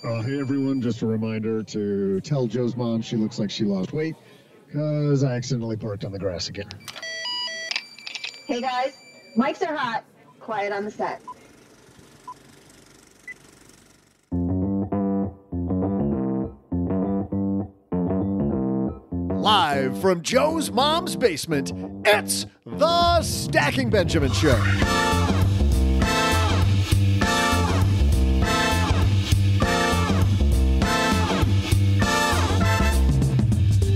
Hey everyone, just a reminder to tell Joe's mom she looks like she lost weight because I accidentally parked on the grass again. Hey guys, mics are hot. Quiet on the set. Live from Joe's mom's basement, it's the Stacking Benjamin Show.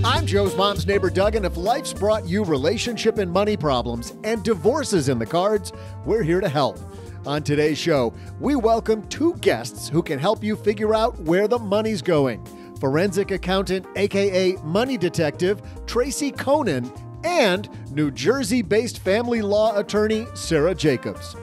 I'm Joe's mom's neighbor, Doug, and if life's brought you relationship and money problems and divorces in the cards, we're here to help. On today's show, we welcome two guests who can help you figure out where the money's going. Forensic accountant, aka money detective, Tracy Coenen, and New Jersey-based family law attorney, Sarah Jacobs.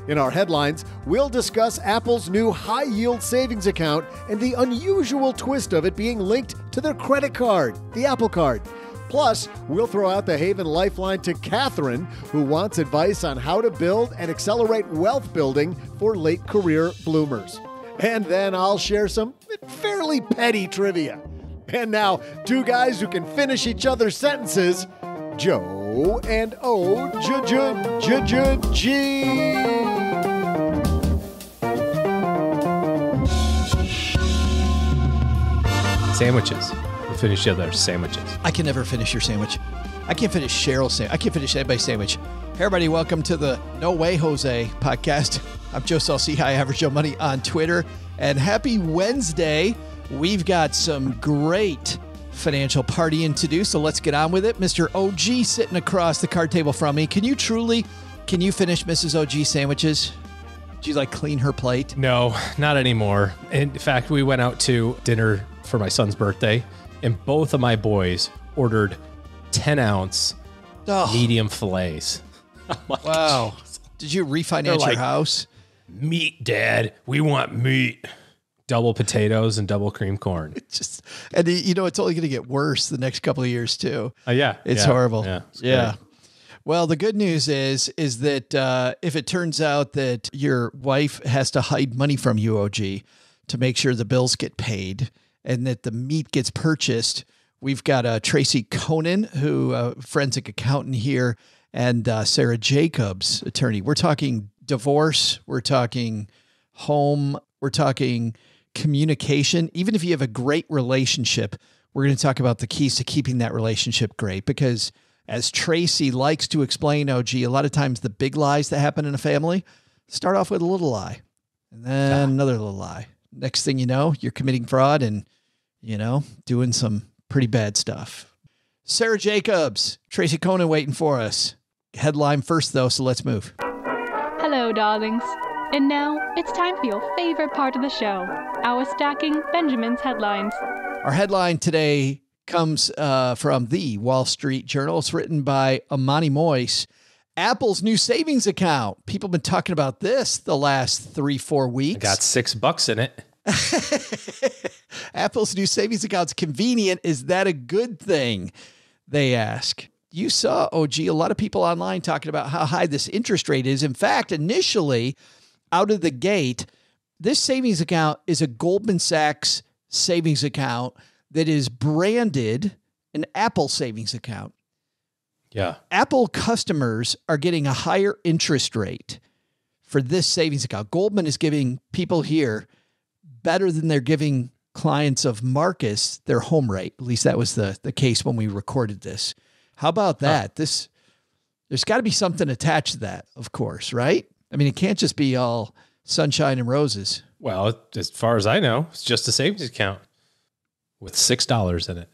In our headlines, we'll discuss Apple's new high-yield savings account and the unusual twist of it being linked to their credit card, the Apple Card. Plus, we'll throw out the Haven Lifeline to Catherine, who wants advice on how to build and accelerate wealth building for late career bloomers. And then I'll share some fairly petty trivia. And now, two guys who can finish each other's sentences, Joe and O-J-J-J-G. Sandwiches. We finish each other's sandwiches. I can never finish your sandwich. I can't finish Cheryl's sandwich. I can't finish anybody's sandwich. Hey, everybody, welcome to the No Way Jose podcast. I'm Joe Saul-Sehy, Average Joe Money on Twitter. And happy Wednesday. We've got some great financial partying to do, so let's get on with it. Mr. OG sitting across the card table from me. Can you finish Mrs. OG sandwiches? Do you clean her plate? No, not anymore. In fact, we went out to dinner for my son's birthday, and both of my boys ordered 10-ounce medium fillets. Like, wow. Geez. Did you refinance your house? Meat, Dad. We want meat. Double potatoes and double cream corn. It's only going to get worse the next couple of years too. Yeah. It's horrible. Yeah. Well, the good news is that if it turns out that your wife has to hide money from you, OG, to make sure the bills get paid and that the meat gets purchased, we've got Tracy Coenen, who forensic accountant here, and Sarah Jacobs, attorney. We're talking divorce. We're talking home. We're talking communication. Even if you have a great relationship, we're going to talk about the keys to keeping that relationship great, because as Tracy likes to explain, OG, a lot of times the big lies that happen in a family start off with a little lie and then another little lie. Next thing you know, you're committing fraud and, doing some pretty bad stuff. Sarah Jacobs, Tracy Coenen waiting for us. Headline first, though, so let's move. Hello, darlings. And now it's time for your favorite part of the show, our Stacking Benjamin's headlines. Our headline today comes from the Wall Street Journal. It's written by Amani Moyes. Apple's new savings account. People have been talking about this the last 3-4 weeks. I got $6 in it. Apple's new savings account's convenient. Is that a good thing? They ask. You saw, OG, a lot of people online talking about how high this interest rate is. In fact, initially, out of the gate, this savings account is a Goldman Sachs savings account that is branded an Apple savings account. Yeah. Apple customers are getting a higher interest rate for this savings account. Goldman is giving people here better than they're giving clients of Marcus their home rate. At least that was the case when we recorded this. How about that? There's got to be something attached to that, of course, right? I mean, it can't just be all sunshine and roses. Well, as far as I know, it's just a savings account with $6 in it.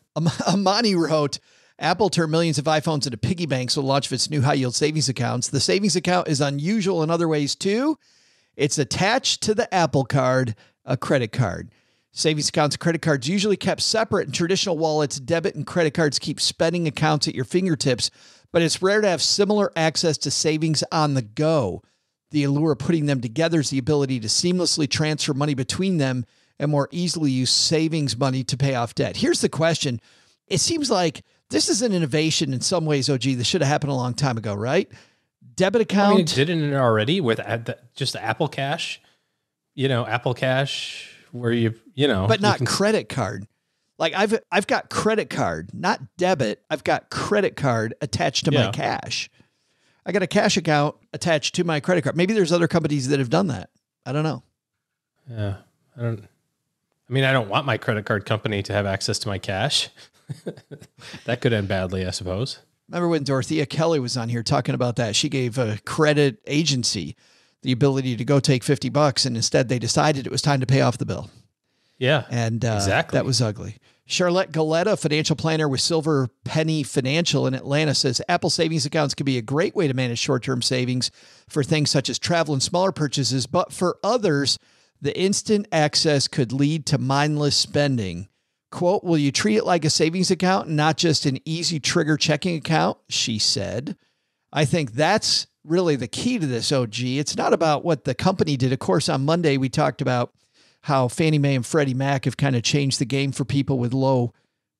Amani wrote, Apple turned millions of iPhones into piggy banks with the launch of its new high-yield savings accounts. The savings account is unusual in other ways, too. It's attached to the Apple Card, a credit card. Savings accounts and credit cards usually kept separate. In traditional wallets, debit and credit cards keep spending accounts at your fingertips, but it's rare to have similar access to savings on the go. The allure of putting them together is the ability to seamlessly transfer money between them and more easily use savings money to pay off debt. Here's the question. It seems like this is an innovation in some ways, OG. This should have happened a long time ago, right? Debit account. Didn't it already with just Apple Cash? Apple Cash where you know, but not credit card. Like I've got credit card, not debit. I've got credit card attached to my cash. I got a cash account attached to my credit card. Maybe there's other companies that have done that. I don't know. Yeah. I don't want my credit card company to have access to my cash. That could end badly, I suppose. Remember when Dorothea Kelly was on here talking about that? She gave a credit agency the ability to go take $50, and instead they decided it was time to pay off the bill. Yeah, and exactly. That was ugly. Charlotte Galetta, financial planner with Silver Penny Financial in Atlanta, says Apple savings accounts can be a great way to manage short-term savings for things such as travel and smaller purchases, but for others, the instant access could lead to mindless spending. Quote, will you treat it like a savings account and not just an easy trigger checking account? She said. I think that's really the key to this, OG. It's not about what the company did. Of course, on Monday, we talked about how Fannie Mae and Freddie Mac have kind of changed the game for people with low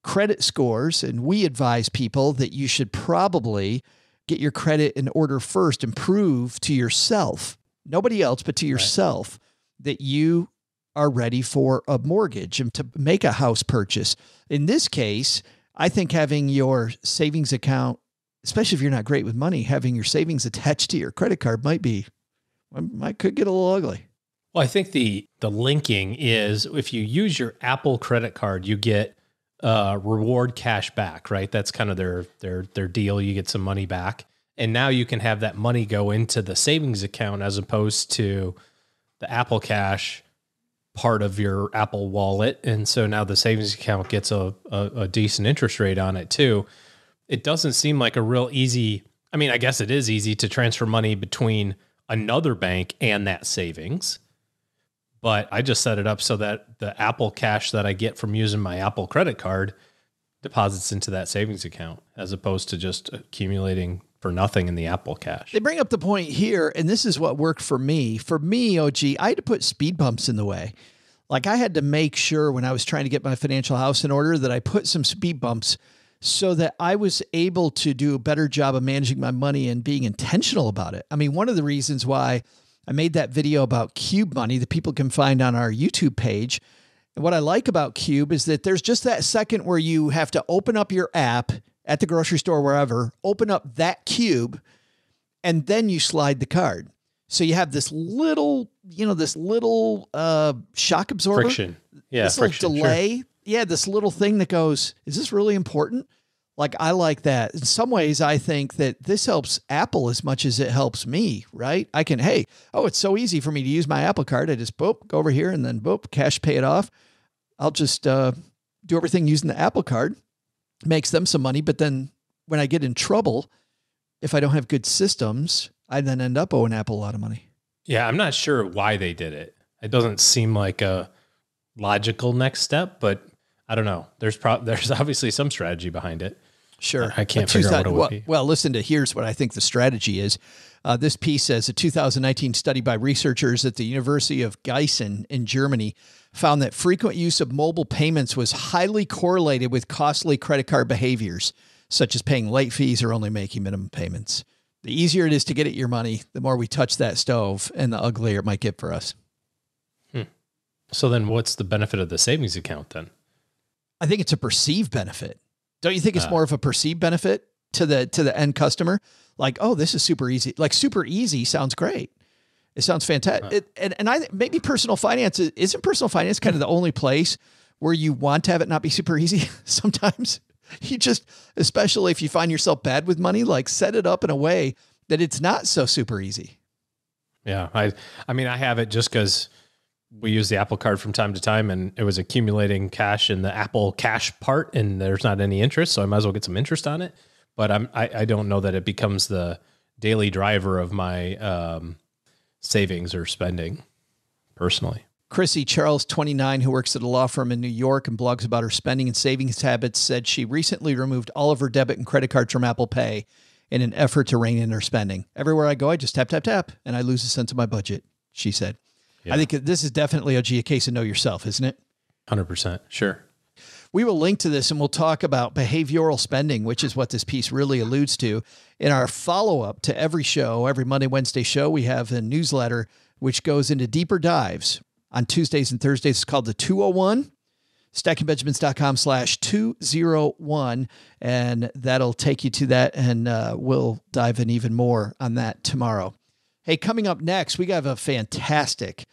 credit scores. And we advise people that you should probably get your credit in order first and prove to yourself, nobody else, but to yourself, that you are ready for a mortgage and to make a house purchase. In this case, I think having your savings account, especially if you're not great with money, having your savings attached to your credit card could get a little ugly. Well, I think the linking is if you use your Apple credit card, you get reward cash back, right? That's kind of their deal. You get some money back. And now you can have that money go into the savings account as opposed to the Apple Cash part of your Apple wallet. And so now the savings account gets a decent interest rate on it too. It doesn't seem like a real easy, I guess it is easy to transfer money between another bank and that savings. But I just set it up so that the Apple Cash that I get from using my Apple credit card deposits into that savings account as opposed to just accumulating for nothing in the Apple Cash. They bring up the point here, and this is what worked for me. For me, OG, I had to put speed bumps in the way. Like I had to make sure when I was trying to get my financial house in order that I put some speed bumps so that I was able to do a better job of managing my money and being intentional about it. One of the reasons why I made that video about Cube Money that people can find on our YouTube page. And what I like about Cube is that there's just that second where you have to open up your app at the grocery store, wherever, open up that cube, and then you slide the card. So you have this little shock absorber. Friction. Yeah. This little delay. Sure. Yeah. This little thing that goes, is this really important? Like, I like that. In some ways, I think that this helps Apple as much as it helps me, right? I can, it's so easy for me to use my Apple card. I just, go over here and then, cash pay it off. I'll just do everything using the Apple card. Makes them some money. But then when I get in trouble, if I don't have good systems, I then end up owing Apple a lot of money. Yeah, I'm not sure why they did it. It doesn't seem like a logical next step, but I don't know. There's obviously some strategy behind it. Sure. I can't figure out what it would be. Well, here's what I think the strategy is. This piece says a 2019 study by researchers at the University of Gießen in Germany found that frequent use of mobile payments was highly correlated with costly credit card behaviors, such as paying late fees or only making minimum payments. The easier it is to get at your money, the more we touch that stove and the uglier it might get for us. So then what's the benefit of the savings account then? I think it's a perceived benefit. Don't you think it's more of a perceived benefit to the end customer? Like, oh, this is super easy. Like super easy sounds great. It sounds fantastic. And I maybe personal finance isn't personal finance kind of the only place where you want to have it not be super easy. Sometimes you just, especially if you find yourself bad with money, like set it up in a way that it's not so super easy. Yeah. I have it just because we use the Apple card from time to time and it was accumulating cash in the Apple Cash part and there's not any interest. So I might as well get some interest on it. But I don't know that it becomes the daily driver of my savings or spending personally. Chrissy Charles, 29, who works at a law firm in New York and blogs about her spending and savings habits, said she recently removed all of her debit and credit cards from Apple Pay in an effort to rein in her spending. Everywhere I go, I just tap, tap, tap, and I lose a sense of my budget, she said. Yeah. I think this is definitely a case of know yourself, isn't it? 100%. Sure. We will link to this and we'll talk about behavioral spending, which is what this piece really alludes to. In our follow-up to every show, every Monday, Wednesday show, we have a newsletter which goes into deeper dives on Tuesdays and Thursdays. It's called the 201. StackingBenjamins.com/201. And that'll take you to that. And we'll dive in even more on that tomorrow. Hey, coming up next, we have a fantastic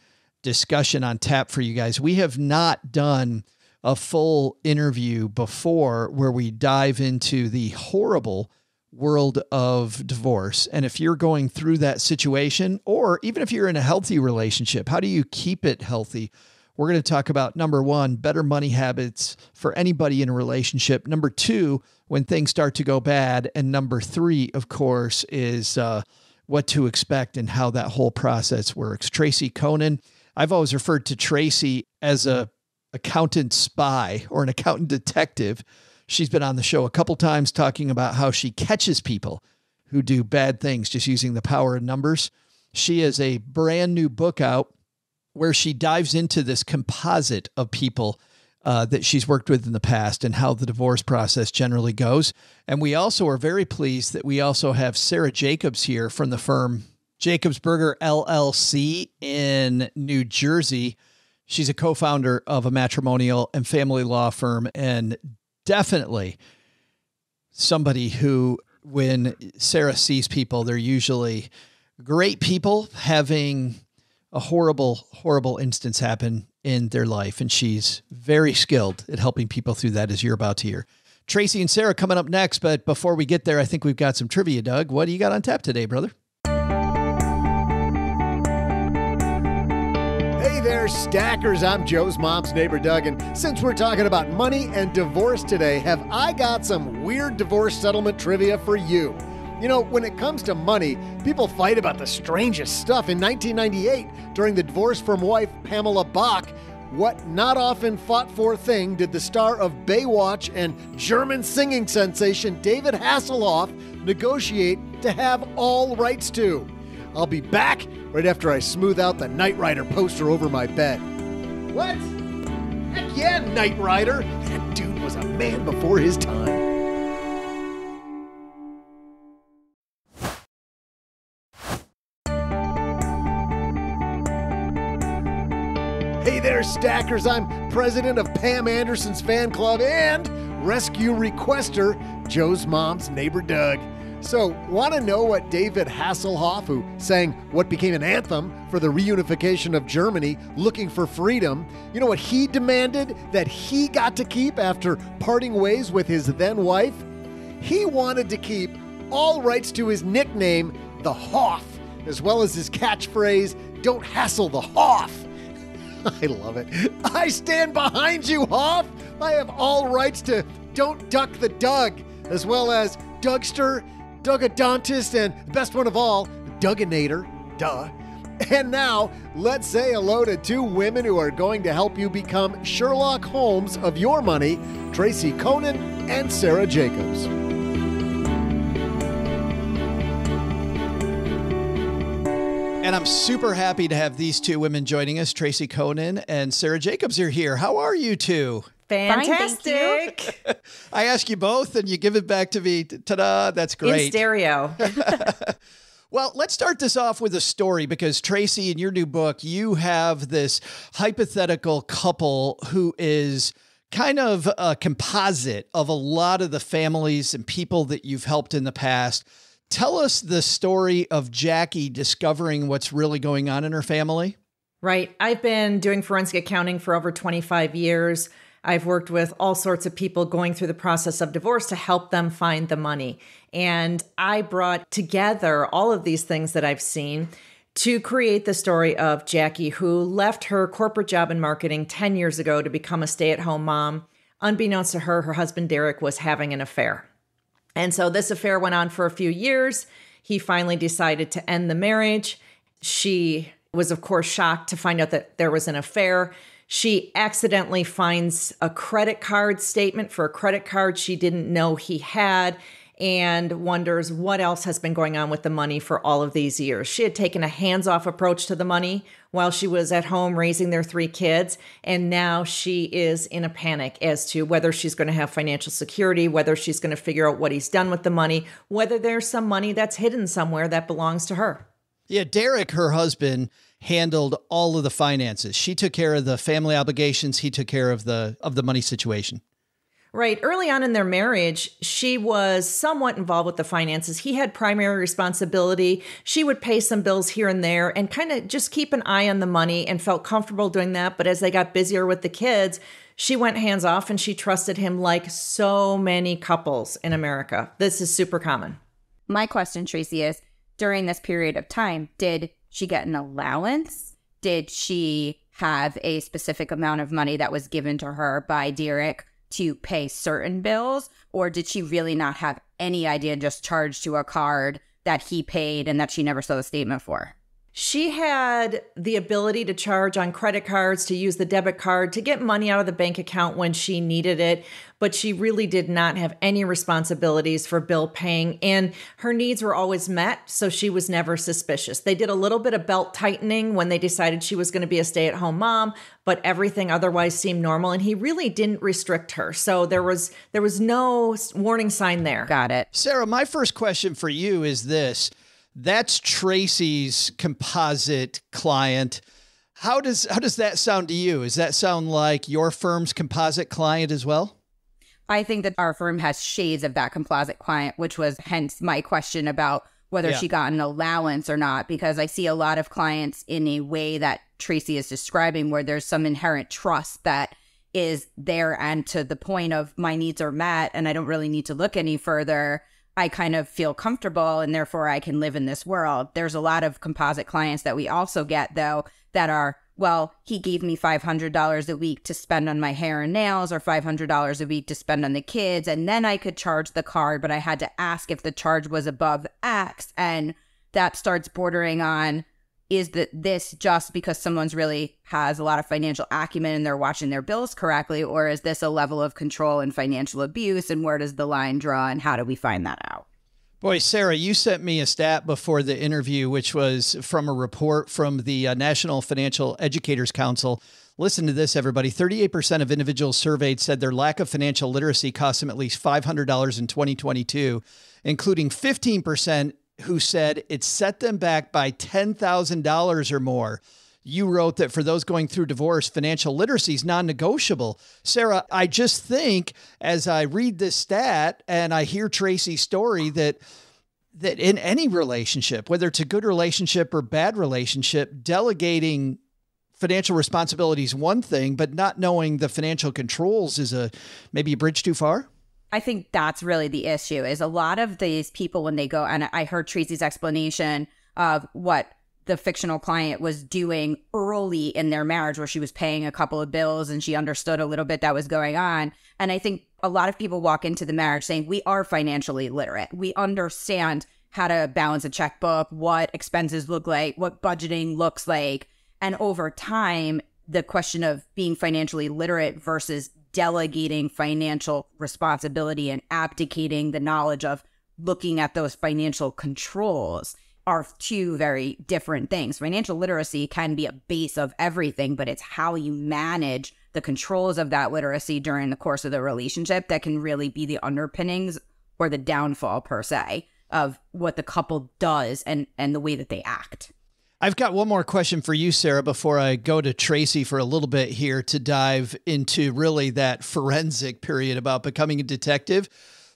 discussion on tap for you guys. We have not done a full interview before where we dive into the horrible world of divorce. And if you're going through that situation, or even if you're in a healthy relationship, how do you keep it healthy? We're going to talk about, number one, better money habits for anybody in a relationship. Number two, when things start to go bad. And number three, of course, is what to expect and how that whole process works. Tracy Coenen. I've always referred to Tracy as a accountant spy or an accountant detective. She's been on the show a couple times talking about how she catches people who do bad things just using the power of numbers. She has a brand new book out where she dives into this composite of people that she's worked with in the past and how the divorce process generally goes. And we also are very pleased that we also have Sarah Jacobs here from the firm Jacobs Burger LLC in New Jersey. She's a co-founder of a matrimonial and family law firm, and definitely somebody who, when Sarah sees people, they're usually great people having a horrible, horrible instance happen in their life. And she's very skilled at helping people through that, as you're about to hear. Tracy and Sarah coming up next. But before we get there, I think we've got some trivia, Doug. What do you got on tap today, brother? Hey there, Stackers. I'm Joe's mom's neighbor, Doug. And since we're talking about money and divorce today, have I got some weird divorce settlement trivia for you. You know, when it comes to money, people fight about the strangest stuff. In 1998, during the divorce from wife Pamela Bach, what not often fought for thing did the star of Baywatch and German singing sensation David Hasselhoff negotiate to have all rights to? I'll be back right after I smooth out the Knight Rider poster over my bed. What? Heck yeah, Knight Rider! That dude was a man before his time. Hey there, Stackers. I'm president of Pam Anderson's fan club and rescue requester, Joe's mom's neighbor, Doug. So, want to know what David Hasselhoff, who sang what became an anthem for the reunification of Germany, Looking for Freedom, you know what he demanded that he got to keep after parting ways with his then wife? He wanted to keep all rights to his nickname, the Hoff, as well as his catchphrase, "Don't hassle the Hoff." I love it. I stand behind you, Hoff. I have all rights to "Don't Duck the Doug," as well as Dougster, Dougodontist, and best one of all, Dugginator. Duh. And now, let's say hello to two women who are going to help you become Sherlock Holmes of your money, Tracy Coenen and Sarah Jacobs. And I'm super happy to have these two women joining us. Tracy Coenen and Sarah Jacobs are here. How are you two? Fantastic. Fine, thank I ask you both and you give it back to me. Ta-da, that's great. In stereo. Well, let's start this off with a story because Tracy, in your new book, you have this hypothetical couple who is kind of a composite of a lot of the families and people that you've helped in the past. Tell us the story of Jackie discovering what's really going on in her family. Right. I've been doing forensic accounting for over 25 years. I've worked with all sorts of people going through the process of divorce to help them find the money. And I brought together all of these things that I've seen to create the story of Jackie, who left her corporate job in marketing 10 years ago to become a stay-at-home mom. Unbeknownst to her, her husband Derek was having an affair. And so this affair went on for a few years. He finally decided to end the marriage. She was, of course, shocked to find out that there was an affair. She accidentally finds a credit card statement for a credit card she didn't know he had and wonders what else has been going on with the money for all of these years. She had taken a hands-off approach to the money while she was at home raising their 3 kids, and now she is in a panic as to whether she's going to have financial security, whether she's going to figure out what he's done with the money, whether there's some money that's hidden somewhere that belongs to her. Yeah, Derek, her husband, handled all of the finances. She took care of the family obligations. He took care of the money situation. Right. Early on in their marriage, she was somewhat involved with the finances. He had primary responsibility. She would pay some bills here and there and kind of just keep an eye on the money and felt comfortable doing that. But as they got busier with the kids, she went hands off and she trusted him like so many couples in America. This is super common. My question, Tracy, is during this period of time, did she get an allowance? Did she have a specific amount of money that was given to her by Derek to pay certain bills? Or did she really not have any idea, just charged to a card that he paid and that she never saw the statement for? She had the ability to charge on credit cards, to use the debit card, to get money out of the bank account when she needed it, but she really did not have any responsibilities for bill paying, and her needs were always met, so she was never suspicious. They did a little bit of belt tightening when they decided she was going to be a stay-at-home mom, but everything otherwise seemed normal, and he really didn't restrict her, so there was no warning sign there. Got it. Sarah, my first question for you is this. That's Tracy's composite client. How does that sound to you? Does that sound like your firm's composite client as well? I think that our firm has shades of that composite client, which was hence my question about whether she got an allowance or not, because I see a lot of clients in a way that Tracy is describing where there's some inherent trust that is there, and to the point of my needs are met and I don't really need to look any further. I kind of feel comfortable and therefore I can live in this world. There's a lot of composite clients that we also get, though, that are, well, he gave me $500 a week to spend on my hair and nails, or $500 a week to spend on the kids, and then I could charge the card, but I had to ask if the charge was above X. And that starts bordering on, is that this just because someone's really has a lot of financial acumen and they're watching their bills correctly, or is this a level of control and financial abuse, and where does the line draw, and how do we find that out? Boy, Sarah, you sent me a stat before the interview, which was from a report from the National Financial Educators Council. Listen to this, everybody. 38% of individuals surveyed said their lack of financial literacy cost them at least $500 in 2022, including 15% who said it set them back by $10,000 or more. You wrote that for those going through divorce, financial literacy is non-negotiable. Sarah, I just think as I read this stat and I hear Tracy's story that in any relationship, whether it's a good relationship or bad relationship, delegating financial responsibility is one thing, but not knowing the financial controls is maybe a bridge too far. I think that's really the issue, is a lot of these people when they go, and I heard Tracy's explanation of what the fictional client was doing early in their marriage, where she was paying a couple of bills and she understood a little bit that was going on. And I think a lot of people walk into the marriage saying, we are financially literate. We understand how to balance a checkbook, what expenses look like, what budgeting looks like. And over time, the question of being financially literate versus delegating financial responsibility and abdicating the knowledge of looking at those financial controls are two very different things. Financial literacy can be a base of everything, but it's how you manage the controls of that literacy during the course of the relationship that can really be the underpinnings or the downfall, per se, of what the couple does and the way that they act. I've got one more question for you, Sarah, before I go to Tracy for a little bit here to dive into really that forensic period about becoming a detective.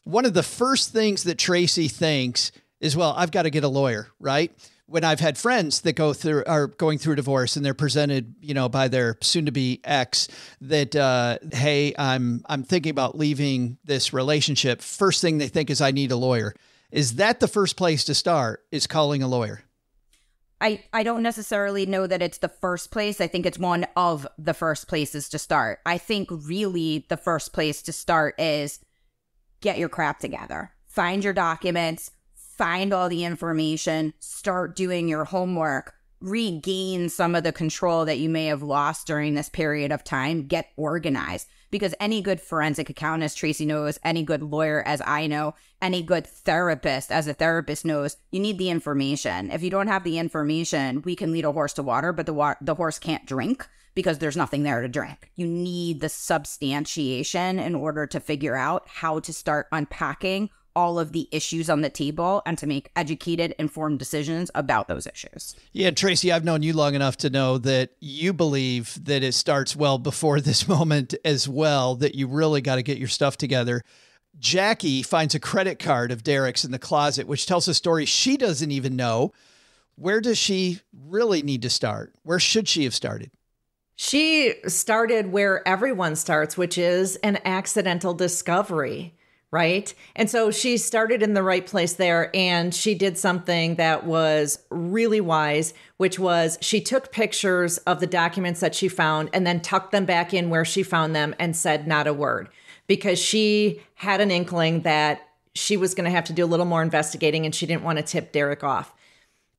One of the first things that Tracy thinks is, well, I've got to get a lawyer, right? When I've had friends that are going through divorce and they're presented, by their soon-to-be ex that, hey, I'm thinking about leaving this relationship. First thing they think is, I need a lawyer. Is that the first place to start, is calling a lawyer? I don't necessarily know that it's the first place. I think it's one of the first places to start. I think really the first place to start is get your crap together. Find your documents, find all the information, start doing your homework, regain some of the control that you may have lost during this period of time, get organized. Because any good forensic accountant, as Tracy knows, any good lawyer, as I know, any good therapist, as a therapist knows, you need the information. If you don't have the information, we can lead a horse to water, but the horse can't drink because there's nothing there to drink. You need the substantiation in order to figure out how to start unpacking all of the issues on the table and to make educated, informed decisions about those issues. Yeah, Tracy, I've known you long enough to know that you believe that it starts well before this moment as well, that you really got to get your stuff together. Jackie finds a credit card of Derek's in the closet, which tells a story she doesn't even know. Where does she really need to start? Where should she have started? She started where everyone starts, which is an accidental discovery, right? And so she started in the right place there, and she did something that was really wise, which was she took pictures of the documents that she found and then tucked them back in where she found them and said not a word, because she had an inkling that she was going to have to do a little more investigating and she didn't want to tip Derek off.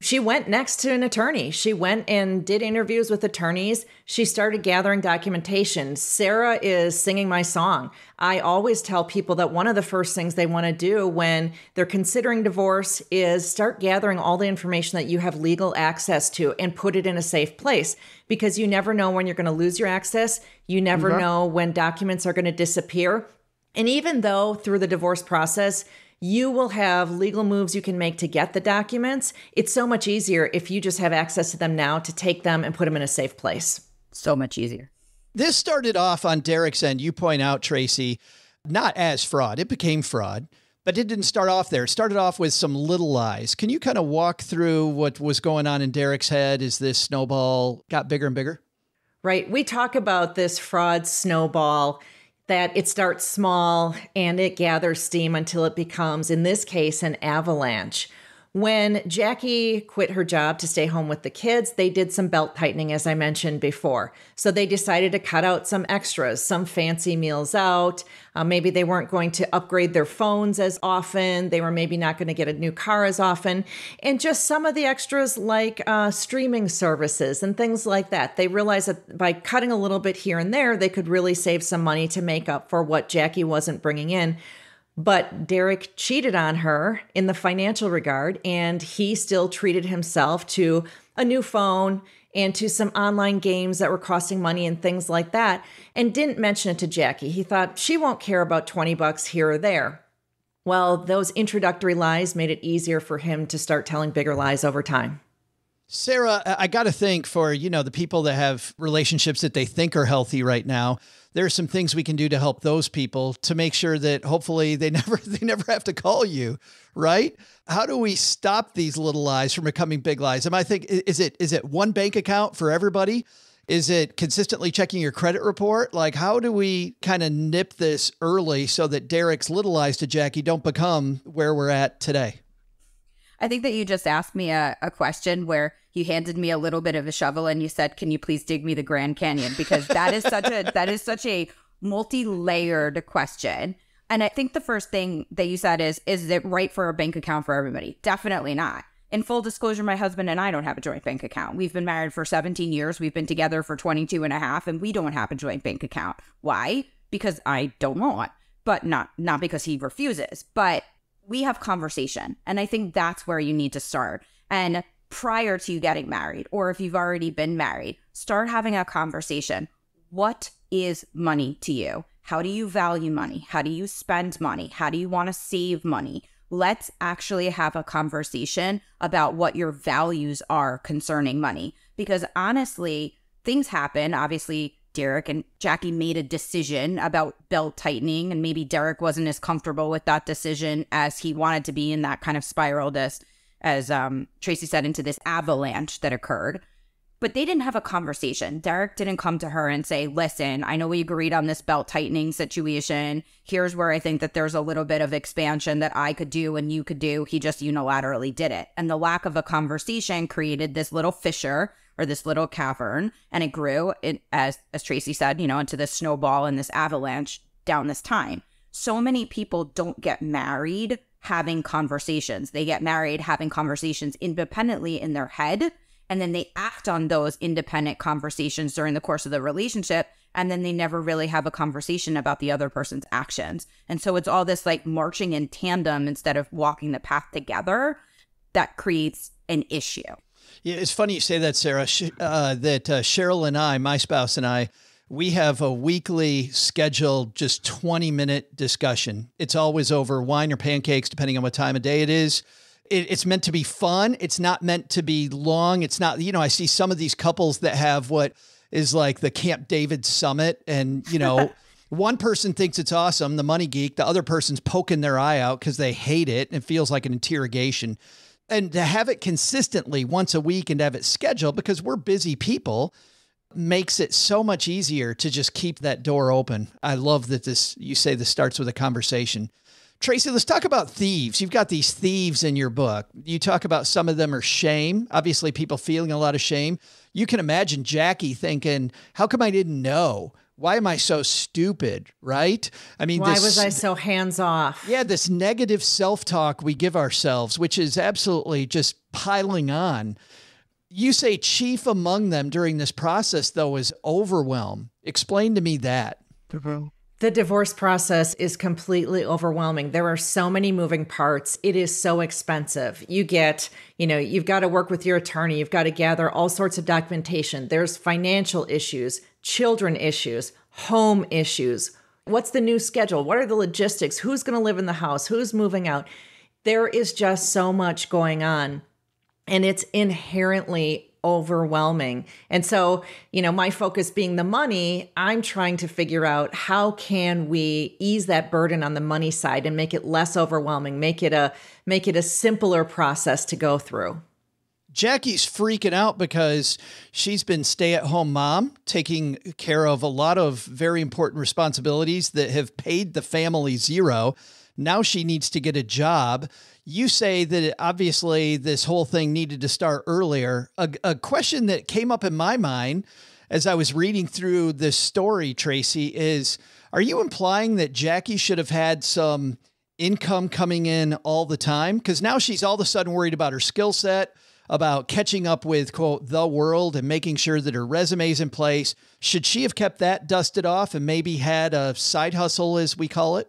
She went next to an attorney. She went and did interviews with attorneys. She started gathering documentation. Sarah is singing my song. I always tell people that one of the first things they want to do when they're considering divorce is start gathering all the information that you have legal access to and put it in a safe place, because you never know when you're going to lose your access. You never know when documents are going to disappear. And even though through the divorce process, you will have legal moves you can make to get the documents, it's so much easier if you just have access to them now to take them and put them in a safe place. So much easier. This started off on Derek's end, you point out, Tracy, not as fraud. It became fraud, but it didn't start off there. It started off with some little lies. Can you kind of walk through what was going on in Derek's head as this snowball got bigger and bigger? Right. We talk about this fraud snowball, that it starts small and it gathers steam until it becomes, in this case, an avalanche. When Jackie quit her job to stay home with the kids, they did some belt tightening, as I mentioned before. So they decided to cut out some extras, some fancy meals out. Maybe they weren't going to upgrade their phones as often. They were maybe not going to get a new car as often. And just some of the extras like streaming services and things like that. They realized that by cutting a little bit here and there, they could really save some money to make up for what Jackie wasn't bringing in. But Derek cheated on her in the financial regard, and he still treated himself to a new phone and to some online games that were costing money and things like that, and didn't mention it to Jackie. He thought she won't care about $20 here or there. Well, those introductory lies made it easier for him to start telling bigger lies over time. Sarah, I got to think for, the people that have relationships that they think are healthy right now, there are some things we can do to help those people to make sure that hopefully they never have to call you, right? How do we stop these little lies from becoming big lies? Is it one bank account for everybody? Is it consistently checking your credit report? Like, how do we kind of nip this early so that Derek's little lies to Jackie don't become where we're at today? I think that you just asked me a question where you handed me a little bit of a shovel and you said, "Can you please dig me the Grand Canyon?" Because that is such a multi-layered question. And I think the first thing that you said is it right for a bank account for everybody? Definitely not. In full disclosure, my husband and I don't have a joint bank account. We've been married for 17 years. We've been together for 22 and a half, and we don't have a joint bank account. Why? Because I don't want, but not because he refuses. But we have conversation. And I think that's where you need to start. And prior to you getting married, or if you've already been married, start having a conversation. What is money to you? How do you value money? How do you spend money? How do you want to save money? Let's actually have a conversation about what your values are concerning money. Because honestly, things happen. Obviously, Derek and Jackie made a decision about belt tightening, and maybe Derek wasn't as comfortable with that decision as he wanted to be, and that kind of spiraled as Tracy said, into this avalanche that occurred. But they didn't have a conversation. Derek didn't come to her and say, "Listen, I know we agreed on this belt tightening situation. Here's where I think that there's a little bit of expansion that I could do and you could do." He just unilaterally did it. And the lack of a conversation created this little fissure or this little cavern, and it grew, as Tracy said, into this snowball and this avalanche down this time. So many people don't get married having conversations. They get married having conversations independently in their head, and then they act on those independent conversations during the course of the relationship, and then they never really have a conversation about the other person's actions. And so it's all this like marching in tandem instead of walking the path together that creates an issue. Yeah, it's funny you say that, Sarah, that Cheryl and I, my spouse and I, We have a weekly scheduled just 20-minute discussion. It's always over wine or pancakes, depending on what time of day it is. It's meant to be fun. It's not meant to be long. It's not, I see some of these couples that have what is like the Camp David summit. And, one person thinks it's awesome, the money geek. The other person's poking their eye out because they hate it. And it feels like an interrogation. And to have it consistently once a week and to have it scheduled, because we're busy people, makes it so much easier to just keep that door open. I love that you say this starts with a conversation. Tracy, let's talk about thieves. You've got these thieves in your book. You talk about some of them are shame. Obviously, people feeling a lot of shame. You can imagine Jackie thinking, how come I didn't know? Why am I so stupid, right? I mean, why was I so hands off? Yeah, this negative self-talk we give ourselves, which is absolutely just piling on. You say chief among them during this process, though, is overwhelm. Explain to me that. The divorce process is completely overwhelming. There are so many moving parts. It is so expensive. You've got to work with your attorney. You've got to gather all sorts of documentation. There's financial issues, children issues, home issues. What's the new schedule? What are the logistics? Who's going to live in the house? Who's moving out? There is just so much going on. And it's inherently overwhelming. And so, my focus being the money, I'm trying to figure out how can we ease that burden on the money side and make it less overwhelming, make it a simpler process to go through. Jackie's freaking out because she's been stay-at-home mom, taking care of a lot of very important responsibilities that have paid the family zero. Now she needs to get a job. You say that obviously this whole thing needed to start earlier. A question that came up in my mind as I was reading through this story, Tracy, is, are you implying that Jackie should have had some income coming in all the time? Because now she's all of a sudden worried about her skill set, about catching up with, quote, the world and making sure that her resume's in place. Should she have kept that dusted off and maybe had a side hustle, as we call it?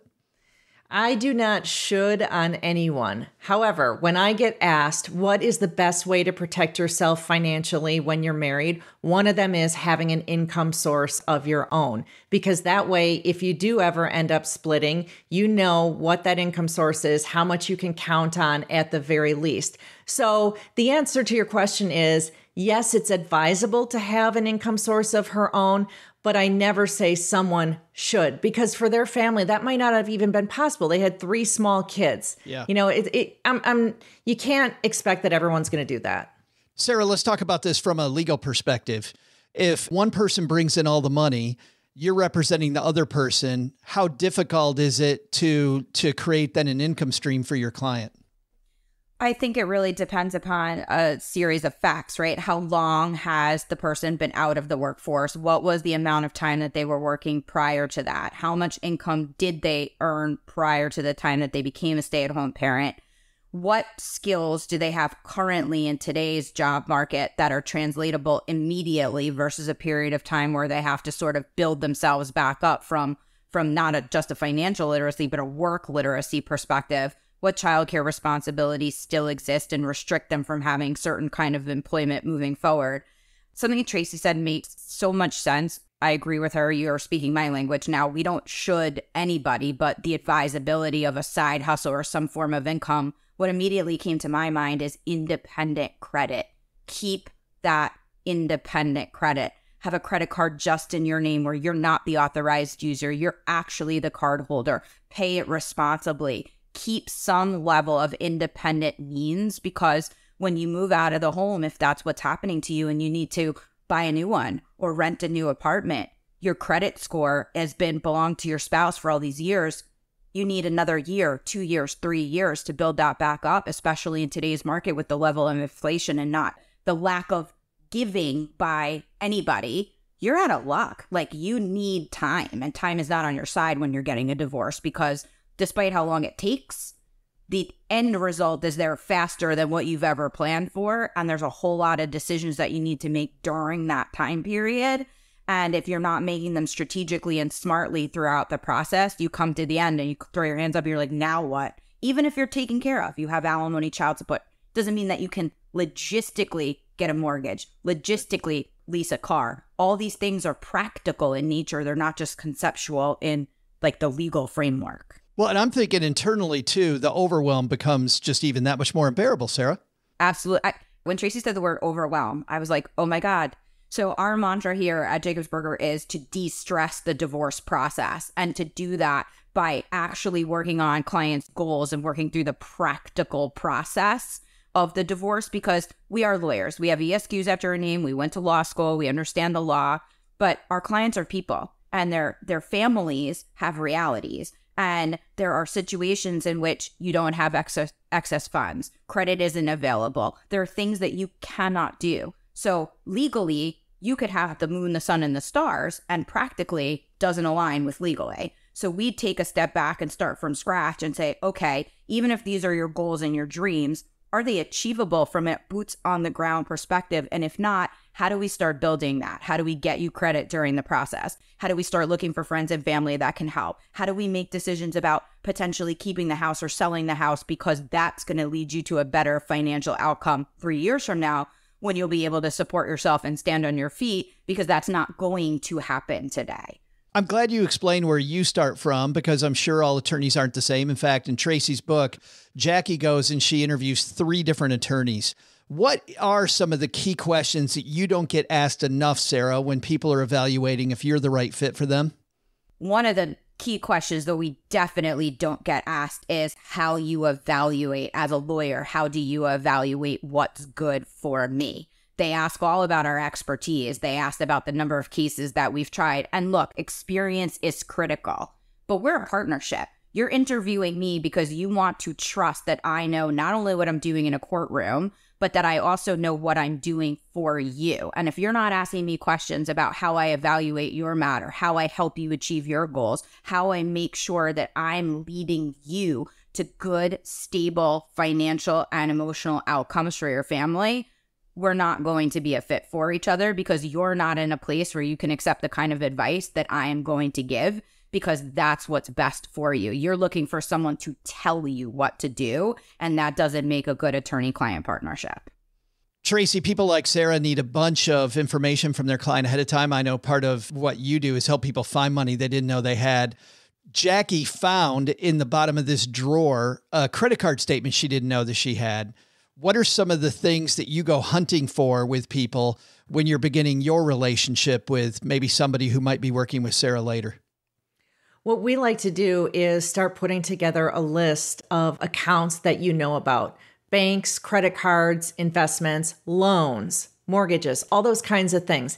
I do not should on anyone. However, when I get asked what is the best way to protect yourself financially when you're married, one of them is having an income source of your own. Because that way, if you do ever end up splitting, you know what that income source is, how much you can count on at the very least. So the answer to your question is, yes, it's advisable to have an income source of her own, but I never say someone should, because for their family, that might not have even been possible. They had 3 small kids. Yeah. You can't expect that everyone's going to do that. Sarah, let's talk about this from a legal perspective. If one person brings in all the money, you're representing the other person. How difficult is it to create then an income stream for your client? I think it really depends upon a series of facts, right? How long has the person been out of the workforce? What was the amount of time that they were working prior to that? How much income did they earn prior to the time that they became a stay-at-home parent? What skills do they have currently in today's job market that are translatable immediately versus a period of time where they have to sort of build themselves back up from not just a financial literacy, but a work literacy perspective? What childcare responsibilities still exist and restrict them from having certain kind of employment moving forward? Something Tracy said makes so much sense. I agree with her. You're speaking my language now. We don't should anybody, but the advisability of a side hustle or some form of income. What immediately came to my mind is independent credit. Keep that independent credit. Have a credit card just in your name where you're not the authorized user. You're actually the card holder. Pay it responsibly. Keep some level of independent means, because when you move out of the home, if that's what's happening to you and you need to buy a new one or rent a new apartment, your credit score has been belonged to your spouse for all these years. You need another year, 2 years, 3 years to build that back up, especially in today's market with the level of inflation and not the lack of giving by anybody. You're out of luck. Like, you need time, and time is not on your side when you're getting a divorce, because despite how long it takes, the end result is there faster than what you've ever planned for. And there's a whole lot of decisions that you need to make during that time period. And if you're not making them strategically and smartly throughout the process, you come to the end and you throw your hands up. You're like, now what? Even if you're taken care of, you have alimony, child support, doesn't mean that you can logistically get a mortgage, logistically lease a car. All these things are practical in nature. They're not just conceptual in like the legal framework. Well, and I'm thinking internally too, the overwhelm becomes just even that much more unbearable, Sarah. Absolutely. When Tracy said the word overwhelm, I was like, oh my God. So our mantra here at Jacobs Burger is to de-stress the divorce process, and to do that by actually working on clients' goals and working through the practical process of the divorce, because we are lawyers. We have ESQs after our name. We went to law school. We understand the law, but our clients are people, and their families have realities. And there are situations in which you don't have excess funds. Credit isn't available. There are things that you cannot do. So legally, you could have the moon, the sun, and the stars, and practically doesn't align with legally. So we take a step back and start from scratch and say, okay, even if these are your goals and your dreams, are they achievable from a boots on the ground perspective? And if not, how do we start building that? How do we get you credit during the process? How do we start looking for friends and family that can help? How do we make decisions about potentially keeping the house or selling the house, because that's going to lead you to a better financial outcome 3 years from now, when you'll be able to support yourself and stand on your feet, because that's not going to happen today. I'm glad you explained where you start from, because I'm sure all attorneys aren't the same. In fact, in Tracy's book, Jackie goes and she interviews 3 different attorneys. What are some of the key questions that you don't get asked enough, Sarah, when people are evaluating if you're the right fit for them? One of the key questions that we definitely don't get asked is how you evaluate as a lawyer. How do you evaluate what's good for me? They ask all about our expertise. They asked about the number of cases that we've tried. And look, experience is critical, but we're a partnership. You're interviewing me because you want to trust that I know not only what I'm doing in a courtroom, but that I also know what I'm doing for you. And if you're not asking me questions about how I evaluate your matter, how I help you achieve your goals, how I make sure that I'm leading you to good, stable financial and emotional outcomes for your family, we're not going to be a fit for each other, because you're not in a place where you can accept the kind of advice that I am going to give, because that's what's best for you. You're looking for someone to tell you what to do, and that doesn't make a good attorney-client partnership. Tracy, people like Sarah need a bunch of information from their client ahead of time. I know part of what you do is help people find money they didn't know they had. Jackie found in the bottom of this drawer a credit card statement she didn't know that she had. What are some of the things that you go hunting for with people when you're beginning your relationship with maybe somebody who might be working with Sarah later? What we like to do is start putting together a list of accounts that you know about: banks, credit cards, investments, loans, mortgages, all those kinds of things.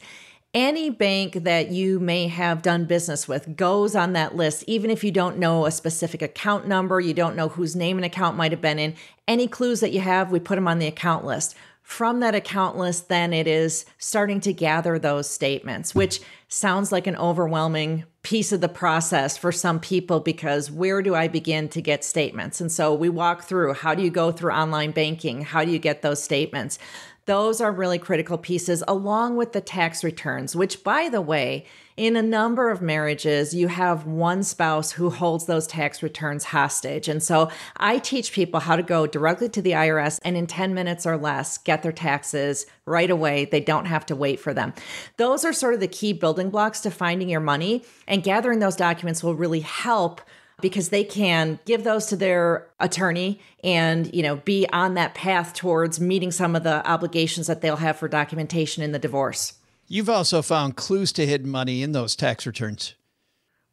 Any bank that you may have done business with goes on that list, even if you don't know a specific account number, you don't know whose name an account might have been in. Any clues that you have, we put them on the account list. From that account list, then it is starting to gather those statements, which sounds like an overwhelming piece of the process for some people, because where do I begin to get statements? And so we walk through, how do you go through online banking? How do you get those statements? Those are really critical pieces, along with the tax returns, which, by the way, in a number of marriages, you have one spouse who holds those tax returns hostage. And so I teach people how to go directly to the IRS and in 10 minutes or less get their taxes right away. They don't have to wait for them. Those are sort of the key building blocks to finding your money, and gathering those documents will really help, because they can give those to their attorney and, be on that path towards meeting some of the obligations that they'll have for documentation in the divorce. You've also found clues to hidden money in those tax returns.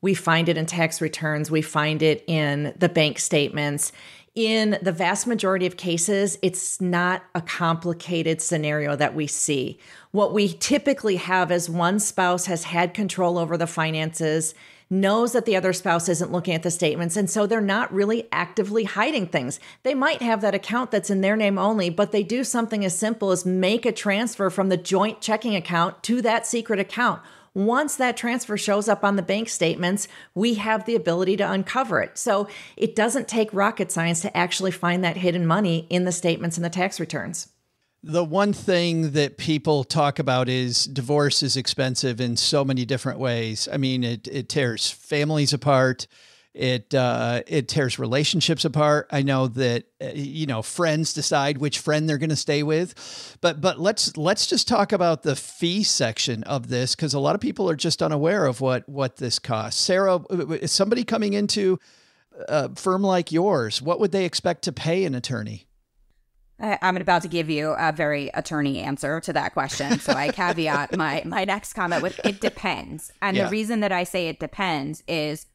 We find it in tax returns. We find it in the bank statements. In the vast majority of cases, it's not a complicated scenario that we see. What we typically have is one spouse has had control over the finances, knows that the other spouse isn't looking at the statements, and so they're not really actively hiding things. They might have that account that's in their name only, but they do something as simple as make a transfer from the joint checking account to that secret account. Once that transfer shows up on the bank statements, we have the ability to uncover it. So it doesn't take rocket science to actually find that hidden money in the statements and the tax returns. The one thing that people talk about is divorce is expensive in so many different ways. I mean, it tears families apart. It tears relationships apart. I know that, friends decide which friend they're going to stay with, but let's just talk about the fee section of this, because a lot of people are just unaware of what this costs. Sarah, is somebody coming into a firm like yours, what would they expect to pay an attorney? I'm about to give you a very attorney answer to that question. So I caveat my next comment with it depends. And the reason that I say it depends is,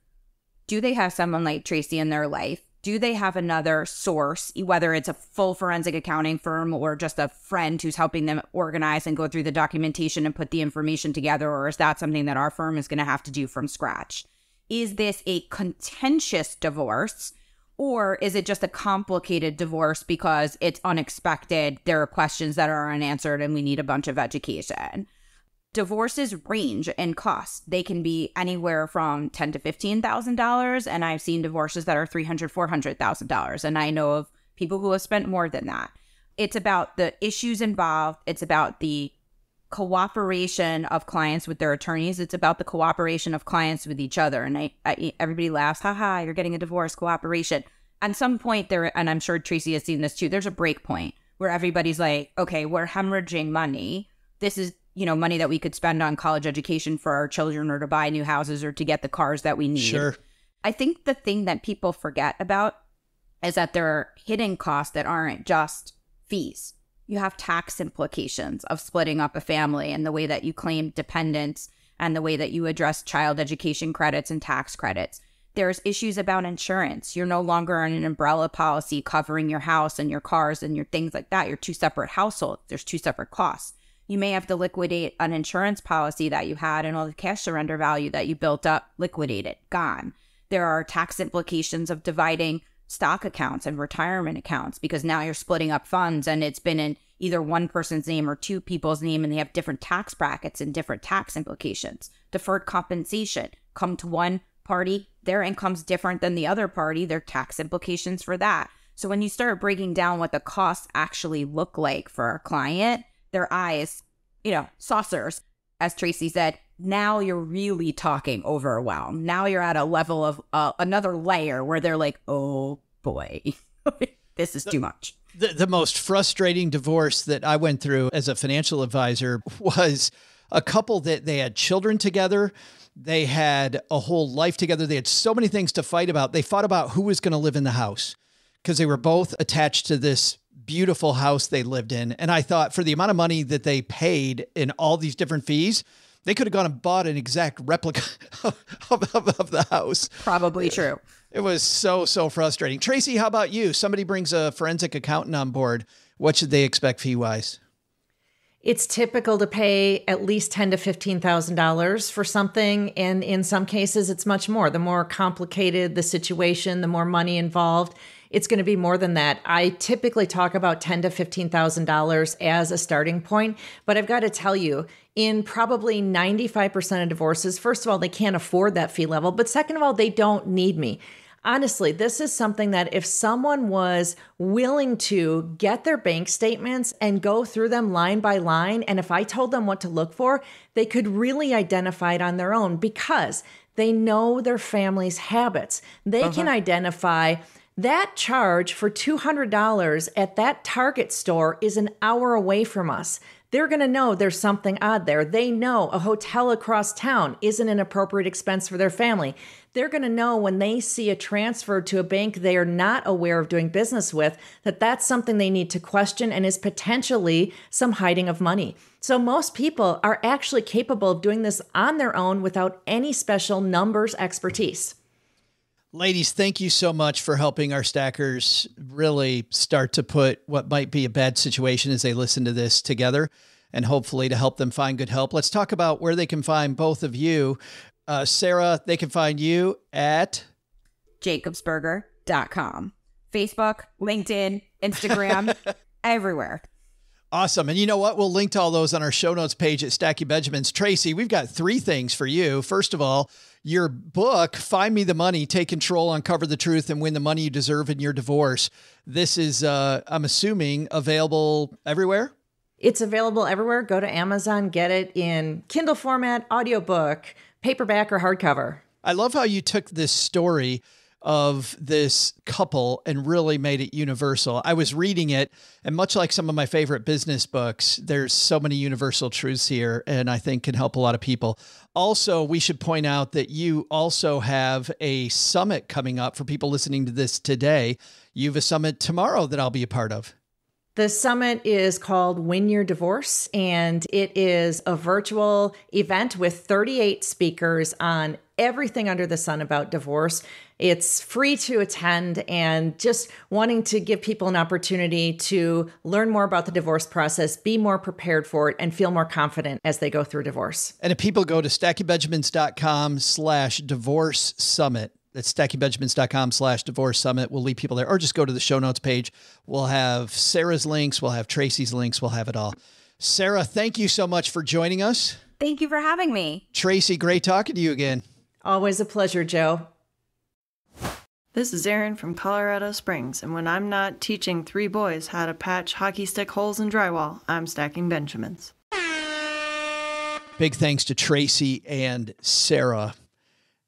do they have someone like Tracy in their life? Do they have another source, whether it's a full forensic accounting firm or just a friend who's helping them organize and go through the documentation and put the information together? Or is that something that our firm is going to have to do from scratch? Is this a contentious divorce? Or is it just a complicated divorce because it's unexpected? There are questions that are unanswered and we need a bunch of education. Divorces range in cost. They can be anywhere from $10,000 to $15,000. And I've seen divorces that are $300,000, $400,000. And I know of people who have spent more than that. It's about the issues involved. It's about the cooperation of clients with their attorneys. It's about the cooperation of clients with each other. And everybody laughs, haha, you're getting a divorce, cooperation. At some point there, and I'm sure Tracy has seen this too, there's a break point where everybody's like, okay, we're hemorrhaging money. This is, money that we could spend on college education for our children or to buy new houses or to get the cars that we need. Sure. I think the thing that people forget about is that there are hidden costs that aren't just fees. You have tax implications of splitting up a family and the way that you claim dependents and the way that you address child education credits and tax credits. There's issues about insurance. You're no longer on an umbrella policy covering your house and your cars and your things like that. You're two separate households. There's two separate costs. You may have to liquidate an insurance policy that you had and all the cash surrender value that you built up, liquidated, gone. There are tax implications of dividing stock accounts and retirement accounts because now you're splitting up funds and it's been in either one person's name or two people's name and they have different tax brackets and different tax implications. Deferred compensation, come to one party, their income's different than the other party, their tax implications for that. So when you start breaking down what the costs actually look like for our client, their eyes, saucers, as Tracy said, now you're really talking overwhelmed. Now you're at a level of another layer where they're like, oh boy, this is too much. The most frustrating divorce that I went through as a financial advisor was a couple that they had children together. They had a whole life together. They had so many things to fight about. They fought about who was going to live in the house because they were both attached to this beautiful house they lived in. And I thought for the amount of money that they paid in all these different fees, they could have gone and bought an exact replica of the house. Probably true. It was so frustrating. Tracy, how about you? Somebody brings a forensic accountant on board. What should they expect fee-wise? It's typical to pay at least $10,000 to $15,000 for something. And in some cases, it's much more. The more complicated the situation, the more money involved, it's going to be more than that. I typically talk about $10,000 to $15,000 as a starting point. But I've got to tell you, in probably 95% of divorces, first of all, they can't afford that fee level. But second of all, they don't need me. Honestly, this is something that if someone was willing to get their bank statements and go through them line by line, and if I told them what to look for, they could really identify it on their own because they know their family's habits. They can identify that charge for $200 at that Target store is an hour away from us. They're going to know there's something odd there. They know a hotel across town isn't an appropriate expense for their family. They're going to know when they see a transfer to a bank they are not aware of doing business with, that that's something they need to question and is potentially some hiding of money. So most people are actually capable of doing this on their own without any special numbers expertise. Ladies, thank you so much for helping our stackers really start to put what might be a bad situation as they listen to this together and hopefully to help them find good help. Let's talk about where they can find both of you. Sarah, they can find you at jacobsberger.com. Facebook, LinkedIn, Instagram, everywhere. Awesome. And you know what? We'll link to all those on our show notes page at Stacky Benjamins. Tracy, we've got 3 things for you. First of all, your book, Find Me the Money, Take Control, Uncover the Truth, and Win the Money You Deserve in Your Divorce. This is, I'm assuming, available everywhere? It's available everywhere. Go to Amazon, get it in Kindle format, audiobook, paperback, or hardcover. I love how you took this story of this couple and really made it universal. I was reading it, and much like some of my favorite business books, there's so many universal truths here, and I think can help a lot of people. Also, we should point out that you also have a summit coming up for people listening to this today. You have a summit tomorrow that I'll be a part of. The summit is called Win Your Divorce, and it is a virtual event with 38 speakers on everything under the sun about divorce. It's free to attend, and just wanting to give people an opportunity to learn more about the divorce process, be more prepared for it, and feel more confident as they go through divorce. And if people go to stackingbenjamins.com/divorce summit, that's stackingbenjamins.com/divorce summit. We'll lead people there, or just go to the show notes page. We'll have Sarah's links. We'll have Tracy's links. We'll have it all. Sarah, thank you so much for joining us. Thank you for having me. Tracy, great talking to you again. Always a pleasure, Joe. This is Erin from Colorado Springs, and when I'm not teaching 3 boys how to patch hockey stick holes in drywall, I'm stacking Benjamins. Big thanks to Tracy and Sarah.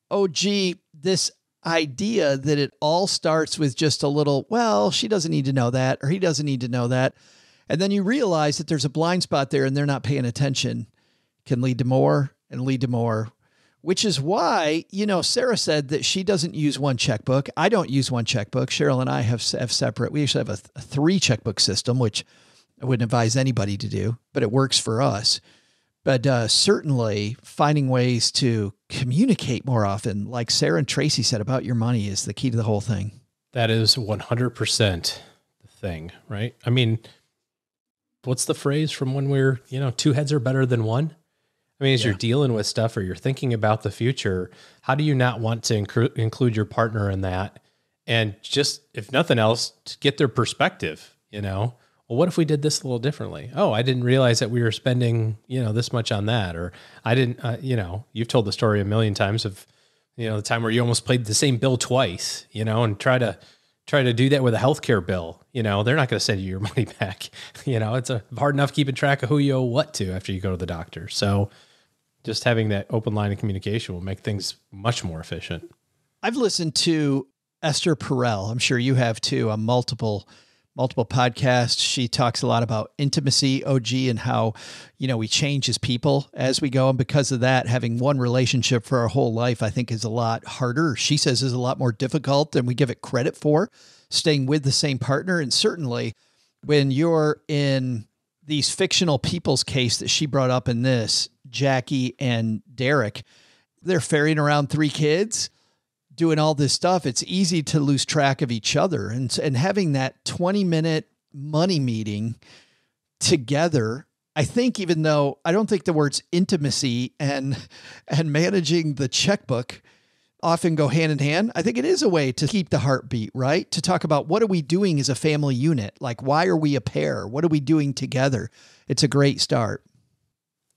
Oh, gee, this idea that it all starts with just a little, well, she doesn't need to know that, or he doesn't need to know that. And then you realize that there's a blind spot there and they're not paying attention, can lead to more and lead to more. Which is why, Sarah said that she doesn't use one checkbook. I don't use one checkbook. Cheryl and I have separate. We actually have a 3 checkbook system, which I wouldn't advise anybody to do, but it works for us. But certainly finding ways to communicate more often, like Sarah and Tracy said about your money, is the key to the whole thing. That is 100% the thing, right? I mean, what's the phrase from when we're, 2 heads are better than one? I mean, as you're dealing with stuff or you're thinking about the future, how do you not want to include your partner in that? And just, if nothing else, to get their perspective, well, what if we did this a little differently? Oh, I didn't realize that we were spending, this much on that. Or I didn't, you've told the story a million times of, the time where you almost played the same bill twice, and try to do that with a healthcare bill. They're not going to send you your money back. It's hard enough keeping track of who you owe what to after you go to the doctor. So just having that open line of communication will make things much more efficient. I've listened to Esther Perel. I'm sure you have too, on multiple podcasts. She talks a lot about intimacy, OG, and how, we change as people as we go. And because of that, having one relationship for our whole life, I think is a lot harder. She says is a lot more difficult than we give it credit for, staying with the same partner. And certainly when you're in these fictional people's case that she brought up in this, Jackie and Derek, they're ferrying around 3 kids, doing all this stuff. It's easy to lose track of each other. And having that 20-minute money meeting together, I think, even though I don't think the words intimacy and managing the checkbook often go hand in hand, I think it is a way to keep the heartbeat, right? To talk about what are we doing as a family unit? Like, why are we a pair? What are we doing together? It's a great start.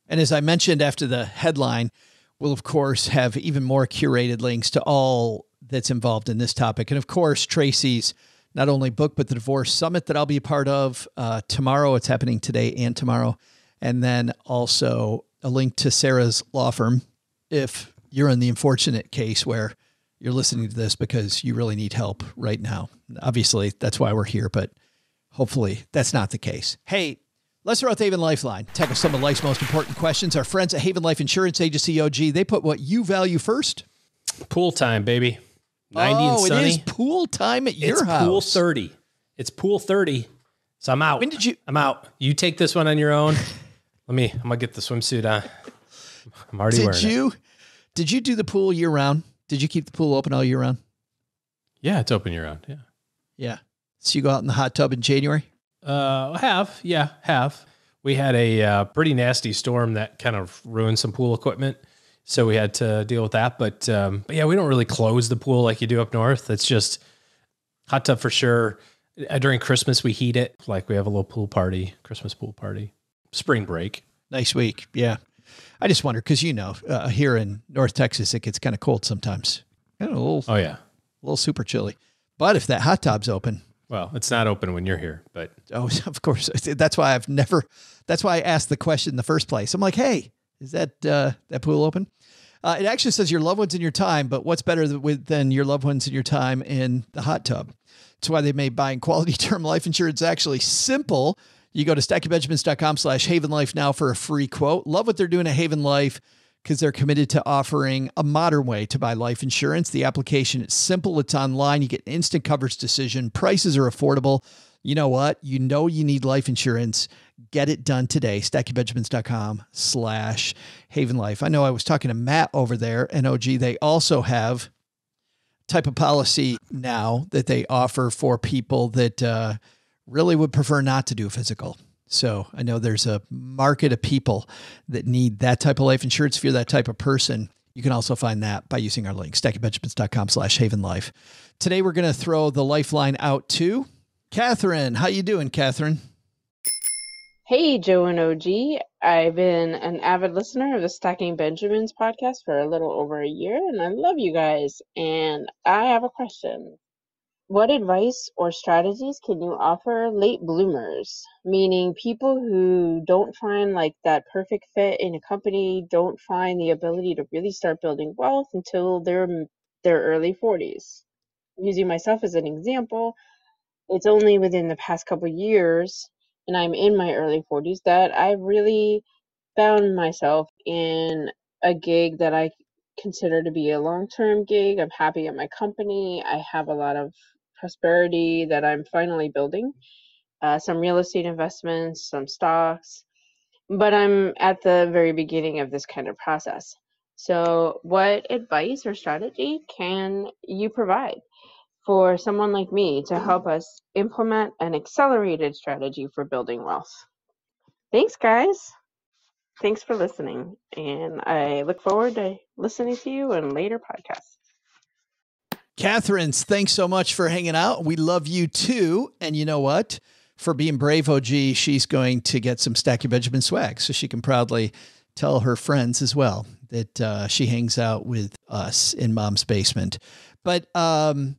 And as I mentioned after the headline, we'll, of course, have even more curated links to all that's involved in this topic. And, of course, Tracy's not only book, but the Divorce Summit that I'll be a part of tomorrow. It's happening today and tomorrow. And then also a link to Sarah's law firm if you're in the unfortunate case where you're listening to this because you really need help right now. Obviously, that's why we're here, but hopefully that's not the case. Hey, let's throw out the Haven Lifeline. Tackle some of life's most important questions. Our friends at Haven Life Insurance Agency, OG, they put what you value first. Pool time, baby. 90 and sunny. It is pool time at your house. It's pool 30. It's pool 30. So I'm out. I'm out. You take this one on your own. I'm going to get the swimsuit on. I'm already wearing it. Did you do the pool year round? Did you keep the pool open all year round? Yeah, it's open year round. Yeah. Yeah. So you go out in the hot tub in January? Have. We had a pretty nasty storm that kind of ruined some pool equipment. So we had to deal with that. But yeah, we don't really close the pool like you do up north. It's just hot tub for sure. During Christmas, we heat it. Like we have a little pool party, Christmas pool party, spring break. Nice week. Yeah. I just wonder, because, here in North Texas, it gets kind of cold sometimes. A little super chilly. But if that hot tub's open. Well, it's not open when you're here, but. Oh, of course. That's why I asked the question in the first place. I'm like, hey, is that pool open? It actually says your loved ones in your time, but what's better than your loved ones in your time in the hot tub? That's why they made buying quality term life insurance actually simple. You go to stackingbenjamins.com/Haven Life now for a free quote. Love what they're doing at Haven Life because they're committed to offering a modern way to buy life insurance. The application is simple. It's online. You get an instant coverage decision. Prices are affordable. You know what? You know you need life insurance. Get it done today. stackingbenjamins.com/Haven Life. I know I was talking to Matt over there, NOG. They also have type of policy now that they offer for people that really would prefer not to do physical. So I know there's a market of people that need that type of life insurance. If you're that type of person, you can also find that by using our link, stackingbenjamins.com/Haven Life. Today, we're going to throw the lifeline out to Catherine. How you doing, Catherine? Hey, Joe and OG. I've been an avid listener of the Stacking Benjamins podcast for a little over a year, and I love you guys. And I have a question. What advice or strategies can you offer late bloomers, meaning people who don't find like that perfect fit in a company, don't find the ability to really start building wealth until their early 40s? Using myself as an example, it's only within the past couple years, and I'm in my early 40s, that I've really found myself in a gig that I consider to be a long-term gig. I'm happy at my company. I have a lot of prosperity that I'm finally building, some real estate investments, some stocks, but I'm at the very beginning of this kind of process. So what advice or strategy can you provide for someone like me to help us implement an accelerated strategy for building wealth? Thanks, guys. Thanks for listening, and I look forward to listening to you in later podcasts. Catherine, thanks so much for hanging out. We love you too. And you know what? For being brave, OG, she's going to get some Stacking Benjamin swag so she can proudly tell her friends as well that she hangs out with us in Mom's basement. But I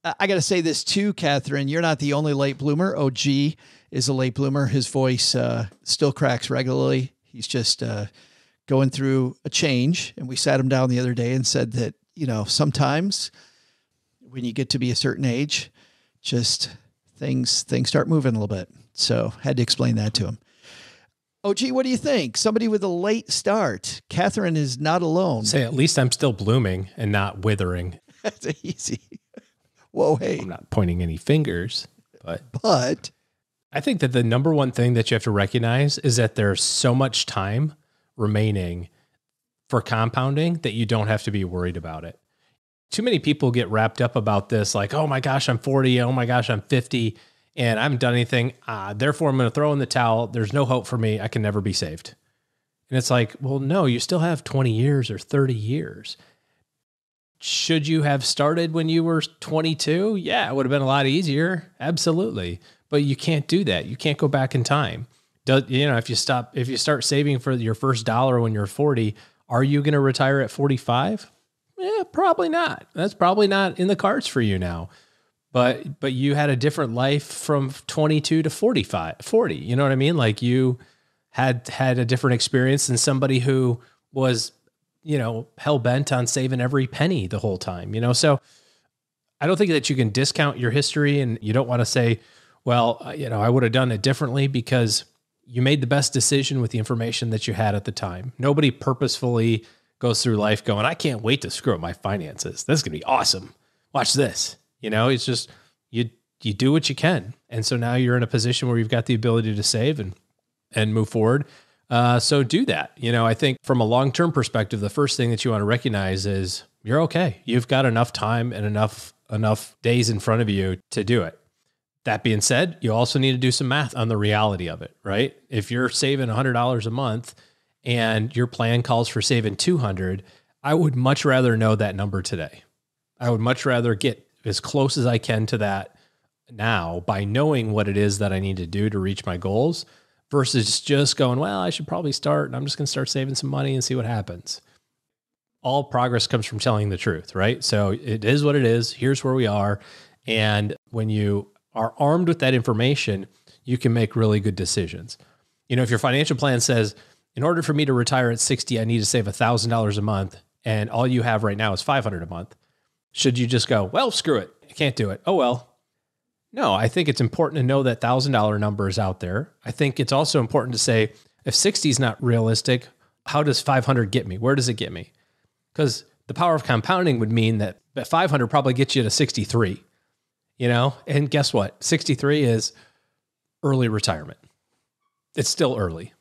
got to say this too, Catherine, you're not the only late bloomer. OG is a late bloomer. His voice still cracks regularly. He's just going through a change. And we sat him down the other day and said that, you know, sometimes when you get to be a certain age, just things start moving a little bit. So had to explain that to him. OG, what do you think? Somebody with a late start. Catherine is not alone. Say, at least I'm still blooming and not withering. That's easy. Whoa, hey. I'm not pointing any fingers, but I think that the number one thing that you have to recognize is that there's so much time remaining for compounding that you don't have to be worried about it. Too many people get wrapped up about this, like, oh my gosh, I'm 40. Oh my gosh, I'm 50 and I haven't done anything. Therefore I'm going to throw in the towel. There's no hope for me. I can never be saved. And it's like, well, no, you still have 20 years or 30 years. Should you have started when you were 22? Yeah, it would have been a lot easier. Absolutely. But you can't do that. You can't go back in time. If you start saving for your first dollar when you're 40, are you going to retire at 45? Yeah, probably not. That's probably not in the cards for you now. But you had a different life from 22 to 40. You know what I mean? Like you had a different experience than somebody who was, hell bent on saving every penny the whole time, So I don't think that you can discount your history, and you don't want to say, well, I would have done it differently, because you made the best decision with the information that you had at the time. Nobody purposefully goes through life going, I can't wait to screw up my finances. This is going to be awesome. Watch this. It's just, you do what you can. And so now you're in a position where you've got the ability to save and move forward. So do that. I think from a long-term perspective, the first thing that you want to recognize is you're okay. You've got enough time and enough days in front of you to do it. That being said, you also need to do some math on the reality of it, right? If you're saving $100 a month and your plan calls for saving $200, I would much rather know that number today. I would much rather get as close as I can to that now by knowing what it is that I need to do to reach my goals, versus just going, well, I should probably start, and I'm just going to start saving some money and see what happens. All progress comes from telling the truth, right? So it is what it is. Here's where we are. And when you are armed with that information, you can make really good decisions. If your financial plan says, in order for me to retire at 60, I need to save $1,000 a month, and all you have right now is $500 a month, should you just go, well, screw it, I can't do it. Oh, well. No, I think it's important to know that $1,000 number is out there. I think it's also important to say, if 60 is not realistic, how does 500 get me? Where does it get me? Because the power of compounding would mean that 500 probably gets you to 63, And guess what? 63 is early retirement. It's still early.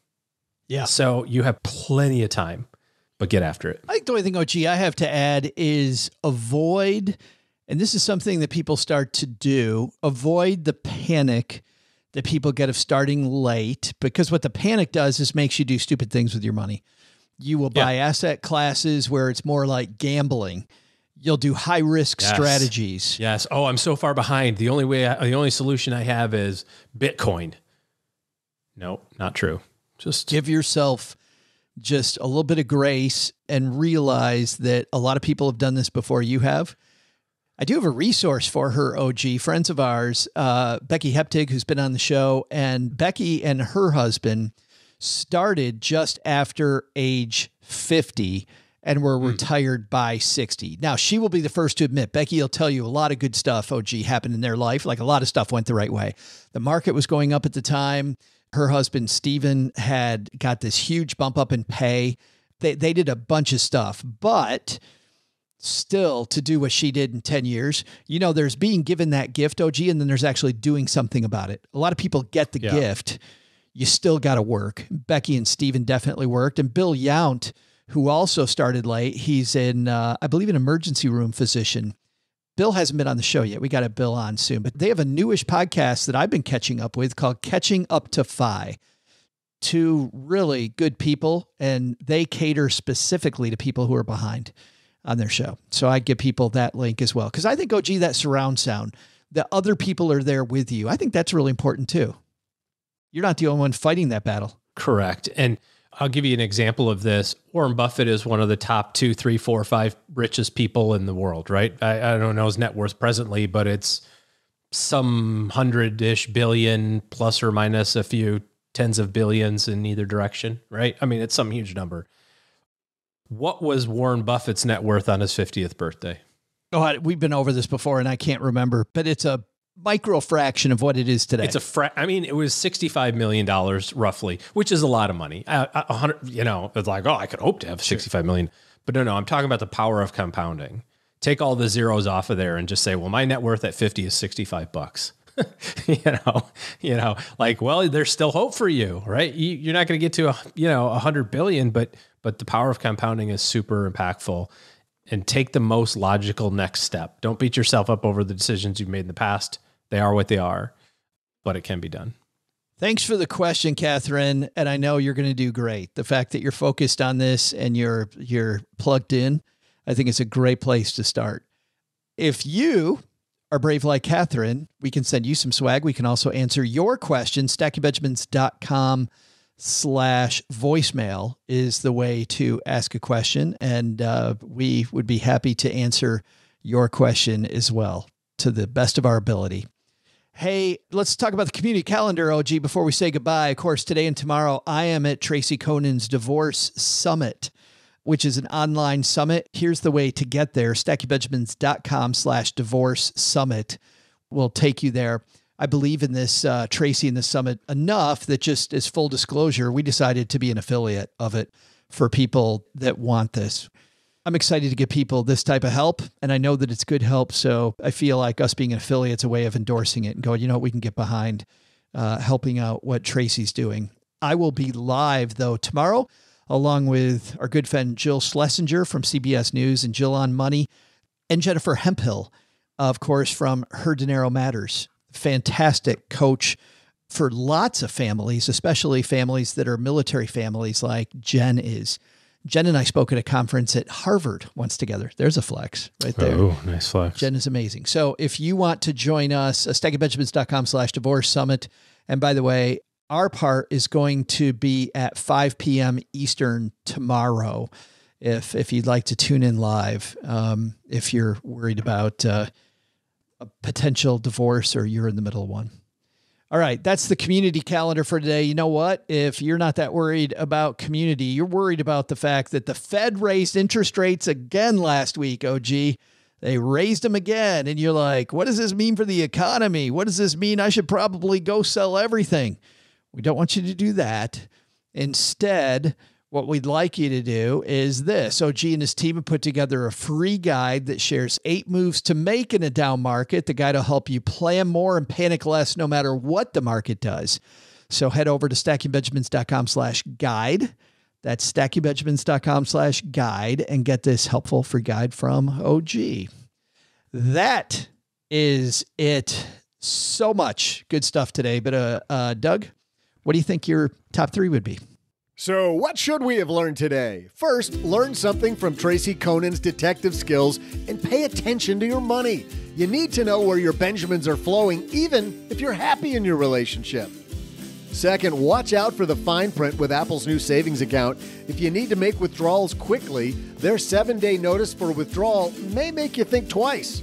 Yeah. So you have plenty of time, but get after it. I think the only thing, OG, I have to add is avoid, and this is something that people start to do, avoid the panic that people get of starting late, because what the panic does is makes you do stupid things with your money. You will buy asset classes where it's more like gambling. You'll do high risk strategies. Yes. Oh, I'm so far behind. The only solution I have is Bitcoin. No, not true. Just give yourself just a little bit of grace and realize that a lot of people have done this before you have. I do have a resource for her, OG, friends of ours, Becky Heptig, who's been on the show, and Becky and her husband started just after age 50 and were retired by 60. Now, she will be the first to admit, Becky will tell you a lot of good stuff, OG, happened in their life. Like a lot of stuff went the right way. The market was going up at the time. Her husband, Steven, had got this huge bump up in pay. They did a bunch of stuff, but still to do what she did in 10 years, there's being given that gift, OG, and then there's actually doing something about it. A lot of people get the gift. You still got to work. Becky and Steven definitely worked. And Bill Yount, who also started late, he's I believe, an emergency room physician. Bill hasn't been on the show yet. We got a Bill on soon, but they have a newish podcast that I've been catching up with called Catching Up to Fi. Two really good people, and they cater specifically to people who are behind on their show. So I give people that link as well. Because I think, OG, that surround sound, that other people are there with you, I think that's really important too. You're not the only one fighting that battle. Correct. And I'll give you an example of this. Warren Buffett is one of the top 2, 3, 4, 5 richest people in the world, right? I don't know his net worth presently, but it's some 100-ish billion plus or minus a few tens of billions in either direction, right? I mean, it's some huge number. What was Warren Buffett's net worth on his 50th birthday? Oh, we've been over this before and I can't remember, but it's a micro fraction of what it is today. It's it was $65 million roughly, which is a lot of money. 100, it's like, I could hope to have $65 million, but no, I'm talking about the power of compounding. Take all the zeros off of there and just say, well, my net worth at 50 is $65. Well, there's still hope for you, right? You're not going to get to 100 billion, but the power of compounding is super impactful. And take the most logical next step. Don't beat yourself up over the decisions you've made in the past. They are what they are, but it can be done. Thanks for the question, Catherine. And I know you're going to do great. The fact that you're focused on this and you're plugged in, I think it's a great place to start. If you are brave like Catherine, we can send you some swag. We can also answer your questions. StackingBenjamins.com/voicemail is the way to ask a question. And we would be happy to answer your question as well to the best of our ability. Hey, let's talk about the community calendar, OG, before we say goodbye. Of course, today and tomorrow, I am at Tracy Coenen's Divorce Summit, which is an online summit. Here's the way to get there. StackingBenjamins.com/divorce summit will take you there. I believe in this, Tracy, in this summit enough that, just as full disclosure, we decided to be an affiliate of it for people that want this. I'm excited to give people this type of help, and I know that it's good help. So I feel like us being an affiliate is a way of endorsing it and going, we can get behind helping out what Tracy's doing. I will be live, though, tomorrow, along with our good friend Jill Schlesinger from CBS News and Jill on Money, and Jennifer Hemphill, of course, from Her Dinero Matters. Fantastic coach for lots of families, especially families that are military families like Jen is. Jen and I spoke at a conference at Harvard once together. There's a flex right there. Oh, nice flex. Jen is amazing. So if you want to join us, StackingBenjamins.com/divorce summit. And by the way, our part is going to be at 5 p.m. Eastern tomorrow. If you'd like to tune in live, if you're worried about a potential divorce or you're in the middle of one. All right, that's the community calendar for today. You know what? If you're not that worried about community, you're worried about the fact that the Fed raised interest rates again last week, OG. They raised them again, and you're like, what does this mean for the economy? What does this mean? I should probably go sell everything. We don't want you to do that. Instead, what we'd like you to do is this. OG and his team have put together a free guide that shares 8 moves to make in a down market. The guide will help you plan more and panic less no matter what the market does. So head over to stackingbenjamins.com/guide. That's stackingbenjamins.com/guide and get this helpful free guide from OG. That is it. So much good stuff today. But Doug, what do you think your top 3 would be? So what should we have learned today? First, learn something from Tracy Coenen's detective skills and pay attention to your money. You need to know where your Benjamins are flowing, even if you're happy in your relationship. Second, watch out for the fine print with Apple's new savings account. If you need to make withdrawals quickly, their 7-day notice for withdrawal may make you think twice.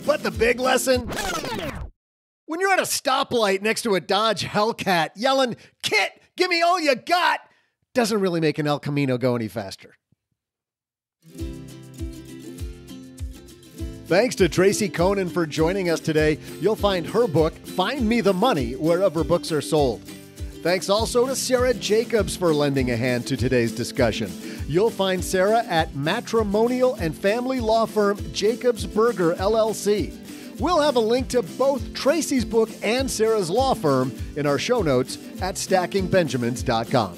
But the big lesson? When you're at a stoplight next to a Dodge Hellcat yelling, "Kit, give me all you got," doesn't really make an El Camino go any faster. Thanks to Tracy Coenen for joining us today. You'll find her book, Find Me the Money, wherever books are sold. Thanks also to Sarah Jacobs for lending a hand to today's discussion. You'll find Sarah at matrimonial and family law firm Jacobs Berger, LLC. We'll have a link to both Tracy's book and Sarah's law firm in our show notes at stackingbenjamins.com.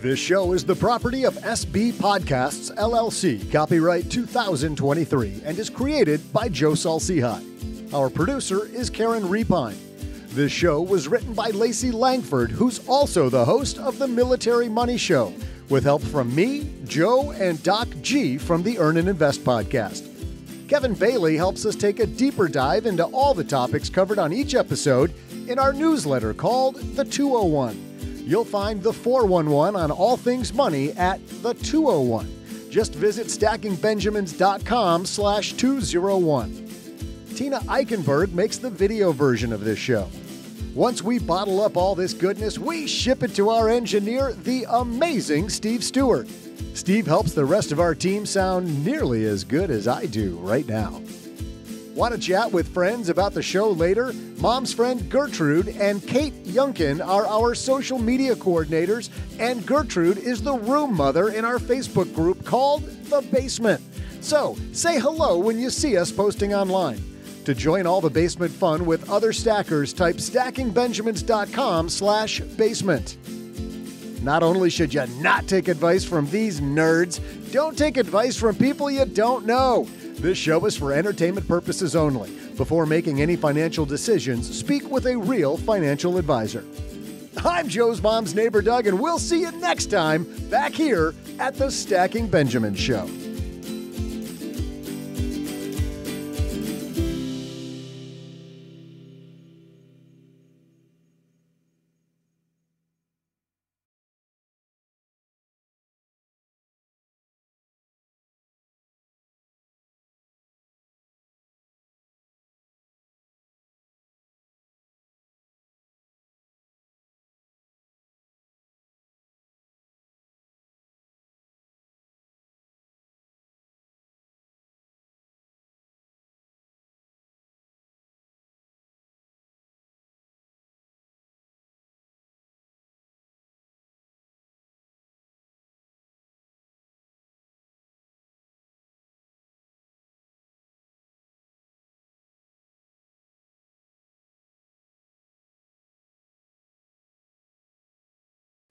This show is the property of SB Podcasts, LLC, copyright 2023, and is created by Joe Saul-Sehy. Our producer is Karen Repine. This show was written by Lacey Langford, who's also the host of the Military Money Show, with help from me, Joe, and Doc G from the Earn and Invest podcast. Kevin Bailey helps us take a deeper dive into all the topics covered on each episode in our newsletter called The 201. You'll find the 411 on all things money at the 201. Just visit stackingbenjamins.com/201. Tina Eichenberg makes the video version of this show. Once we bottle up all this goodness, we ship it to our engineer, the amazing Steve Stewart. Steve helps the rest of our team sound nearly as good as I do right now. Want to chat with friends about the show later? Mom's friend Gertrude and Kate Yunkin are our social media coordinators, and Gertrude is the room mother in our Facebook group called The Basement. So say hello when you see us posting online. To join all the basement fun with other stackers, type stackingbenjamins.com/basement. Not only should you not take advice from these nerds, don't take advice from people you don't know. This show is for entertainment purposes only. Before making any financial decisions, speak with a real financial advisor. I'm Joe's mom's neighbor, Doug, and we'll see you next time back here at the Stacking Benjamins Show.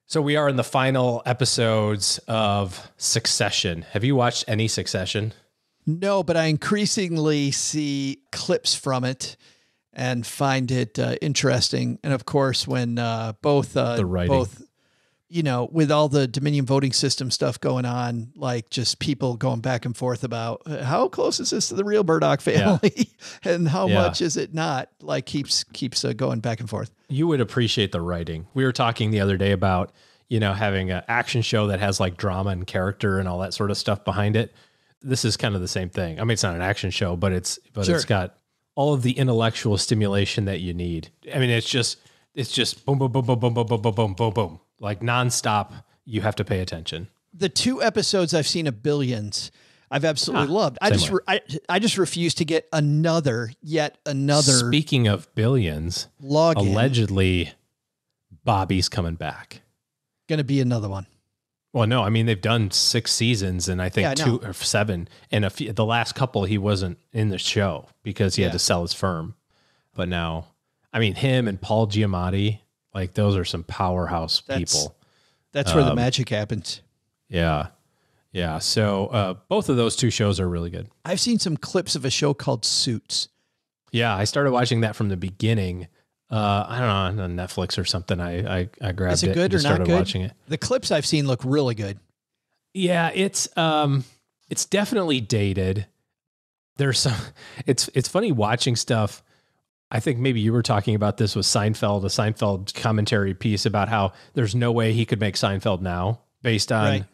So we are in the final episodes of Succession. Have you watched any Succession? No, but I increasingly see clips from it and find it interesting. And of course, when both, you know, with all the Dominion voting system stuff going on, like just people going back and forth about how close is this to the real Murdoch family and how much is it not, like keeps going back and forth. You would appreciate the writing. We were talking the other day about, you know, having an action show that has like drama and character and all that sort of stuff behind it. This is kind of the same thing. I mean, it's not an action show, but it's got all of the intellectual stimulation that you need. I mean, it's just boom, boom, boom, boom, boom, boom, boom, boom, boom, boom, boom. Like nonstop, you have to pay attention. The 2 episodes I've seen of Billions, I've absolutely loved. I just refuse to get yet another. Speaking of Billions, login. Allegedly, Bobby's coming back. Going to be another one. Well, no, I mean, they've done 6 seasons and I think 2 or 7. And the last couple, he wasn't in the show because he had to sell his firm. But now, I mean, him and Paul Giamatti, like those are some powerhouse people. That's where the magic happens. Yeah. Yeah. So both of those 2 shows are really good. I've seen some clips of a show called Suits. Yeah. I started watching that from the beginning. I don't know, on Netflix or something. I grabbed Is it good or not good? Watching it. The clips I've seen look really good. Yeah, it's definitely dated. There's some. It's funny watching stuff. I think maybe you were talking about this with Seinfeld, a Seinfeld commentary piece about how there's no way he could make Seinfeld now based on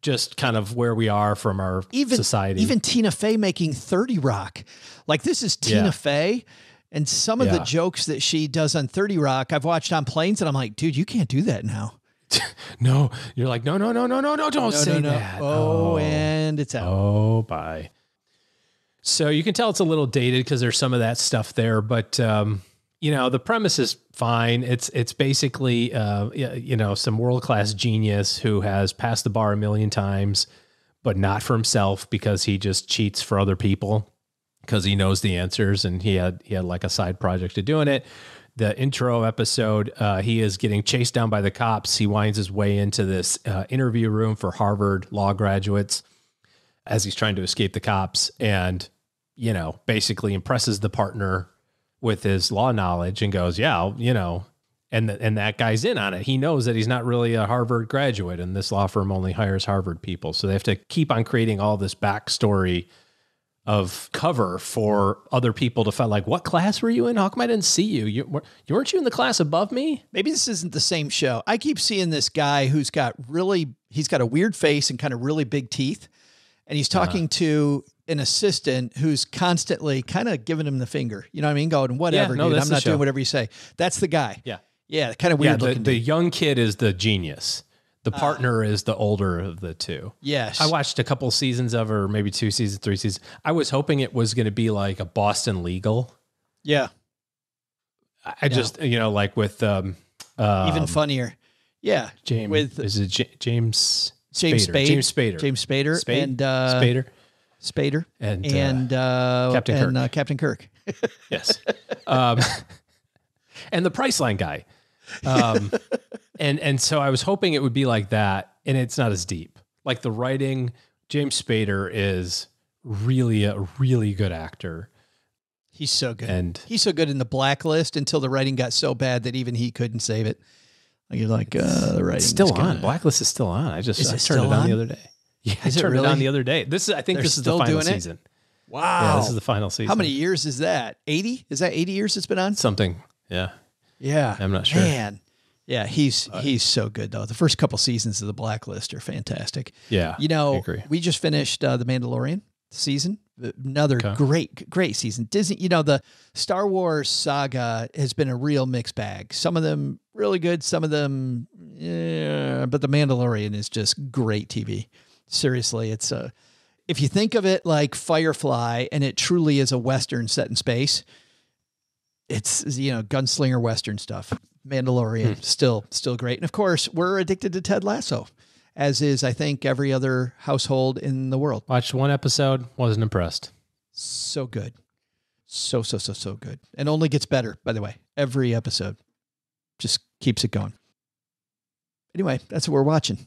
just kind of where we are from our society. Even Tina Fey making 30 Rock, like this is Tina Fey. And some of the jokes that she does on 30 Rock, I've watched on planes and I'm like, dude, you can't do that now. No, you're like, no, don't say that. Oh, and it's out. Oh, bye. So you can tell it's a little dated because there's some of that stuff there, but the premise is fine. It's basically, some world-class genius who has passed the bar a million times, but not for himself because he just cheats for other people. Because he knows the answers and he had like a side project to doing it. The intro episode, he is getting chased down by the cops. He winds his way into this interview room for Harvard law graduates as he's trying to escape the cops and, basically impresses the partner with his law knowledge and goes, and that guy's in on it. He knows that he's not really a Harvard graduate and this law firm only hires Harvard people. So they have to keep on creating all this backstory of cover for other people to find, like, what class were you in? How come I didn't see you? Weren't you in the class above me? Maybe this isn't the same show. I keep seeing this guy who's got a weird face and kind of really big teeth. And he's talking to an assistant who's constantly kind of giving him the finger. You know what I mean? Going, whatever, dude, I'm not doing whatever you say. That's the guy. Yeah. Yeah. Kind of weird looking. The young kid is the genius. The partner is the older of the 2. Yes. I watched a couple seasons of, or maybe 2 seasons, 3 seasons. I was hoping it was going to be like a Boston Legal. Yeah. I just, like with... even funnier. Yeah. James Spader. James Spader. And Spader. And Captain Kirk. And Captain Kirk. Yes. And the Priceline guy. And so I was hoping it would be like that, and it's not as deep. Like the writing, James Spader is really a really good actor. He's so good. And he's so good in The Blacklist until the writing got so bad that even he couldn't save it. You're like, the writing is still on. Blacklist is still on. I turned it on the other day. Yeah, I turned it on the other day. I think this is the final season. Wow. Yeah, this is the final season. How many years is that? 80? Is that 80 years it's been on? Something. Yeah. Yeah. I'm not sure. Man. Yeah, he's so good though. The first couple seasons of The Blacklist are fantastic. Yeah, I agree. We just finished The Mandalorian season. Another great season. Disney, the Star Wars saga has been a real mixed bag. Some of them really good, some of them, but The Mandalorian is just great TV. Seriously, it's if you think of it like Firefly and it truly is a Western set in space, it's, gunslinger Western stuff. Mandalorian, still great. And of course, we're addicted to Ted Lasso, as is, I think, every other household in the world. Watched 1 episode, wasn't impressed. So good. So good. And only gets better, by the way. Every episode just keeps it going. Anyway, that's what we're watching.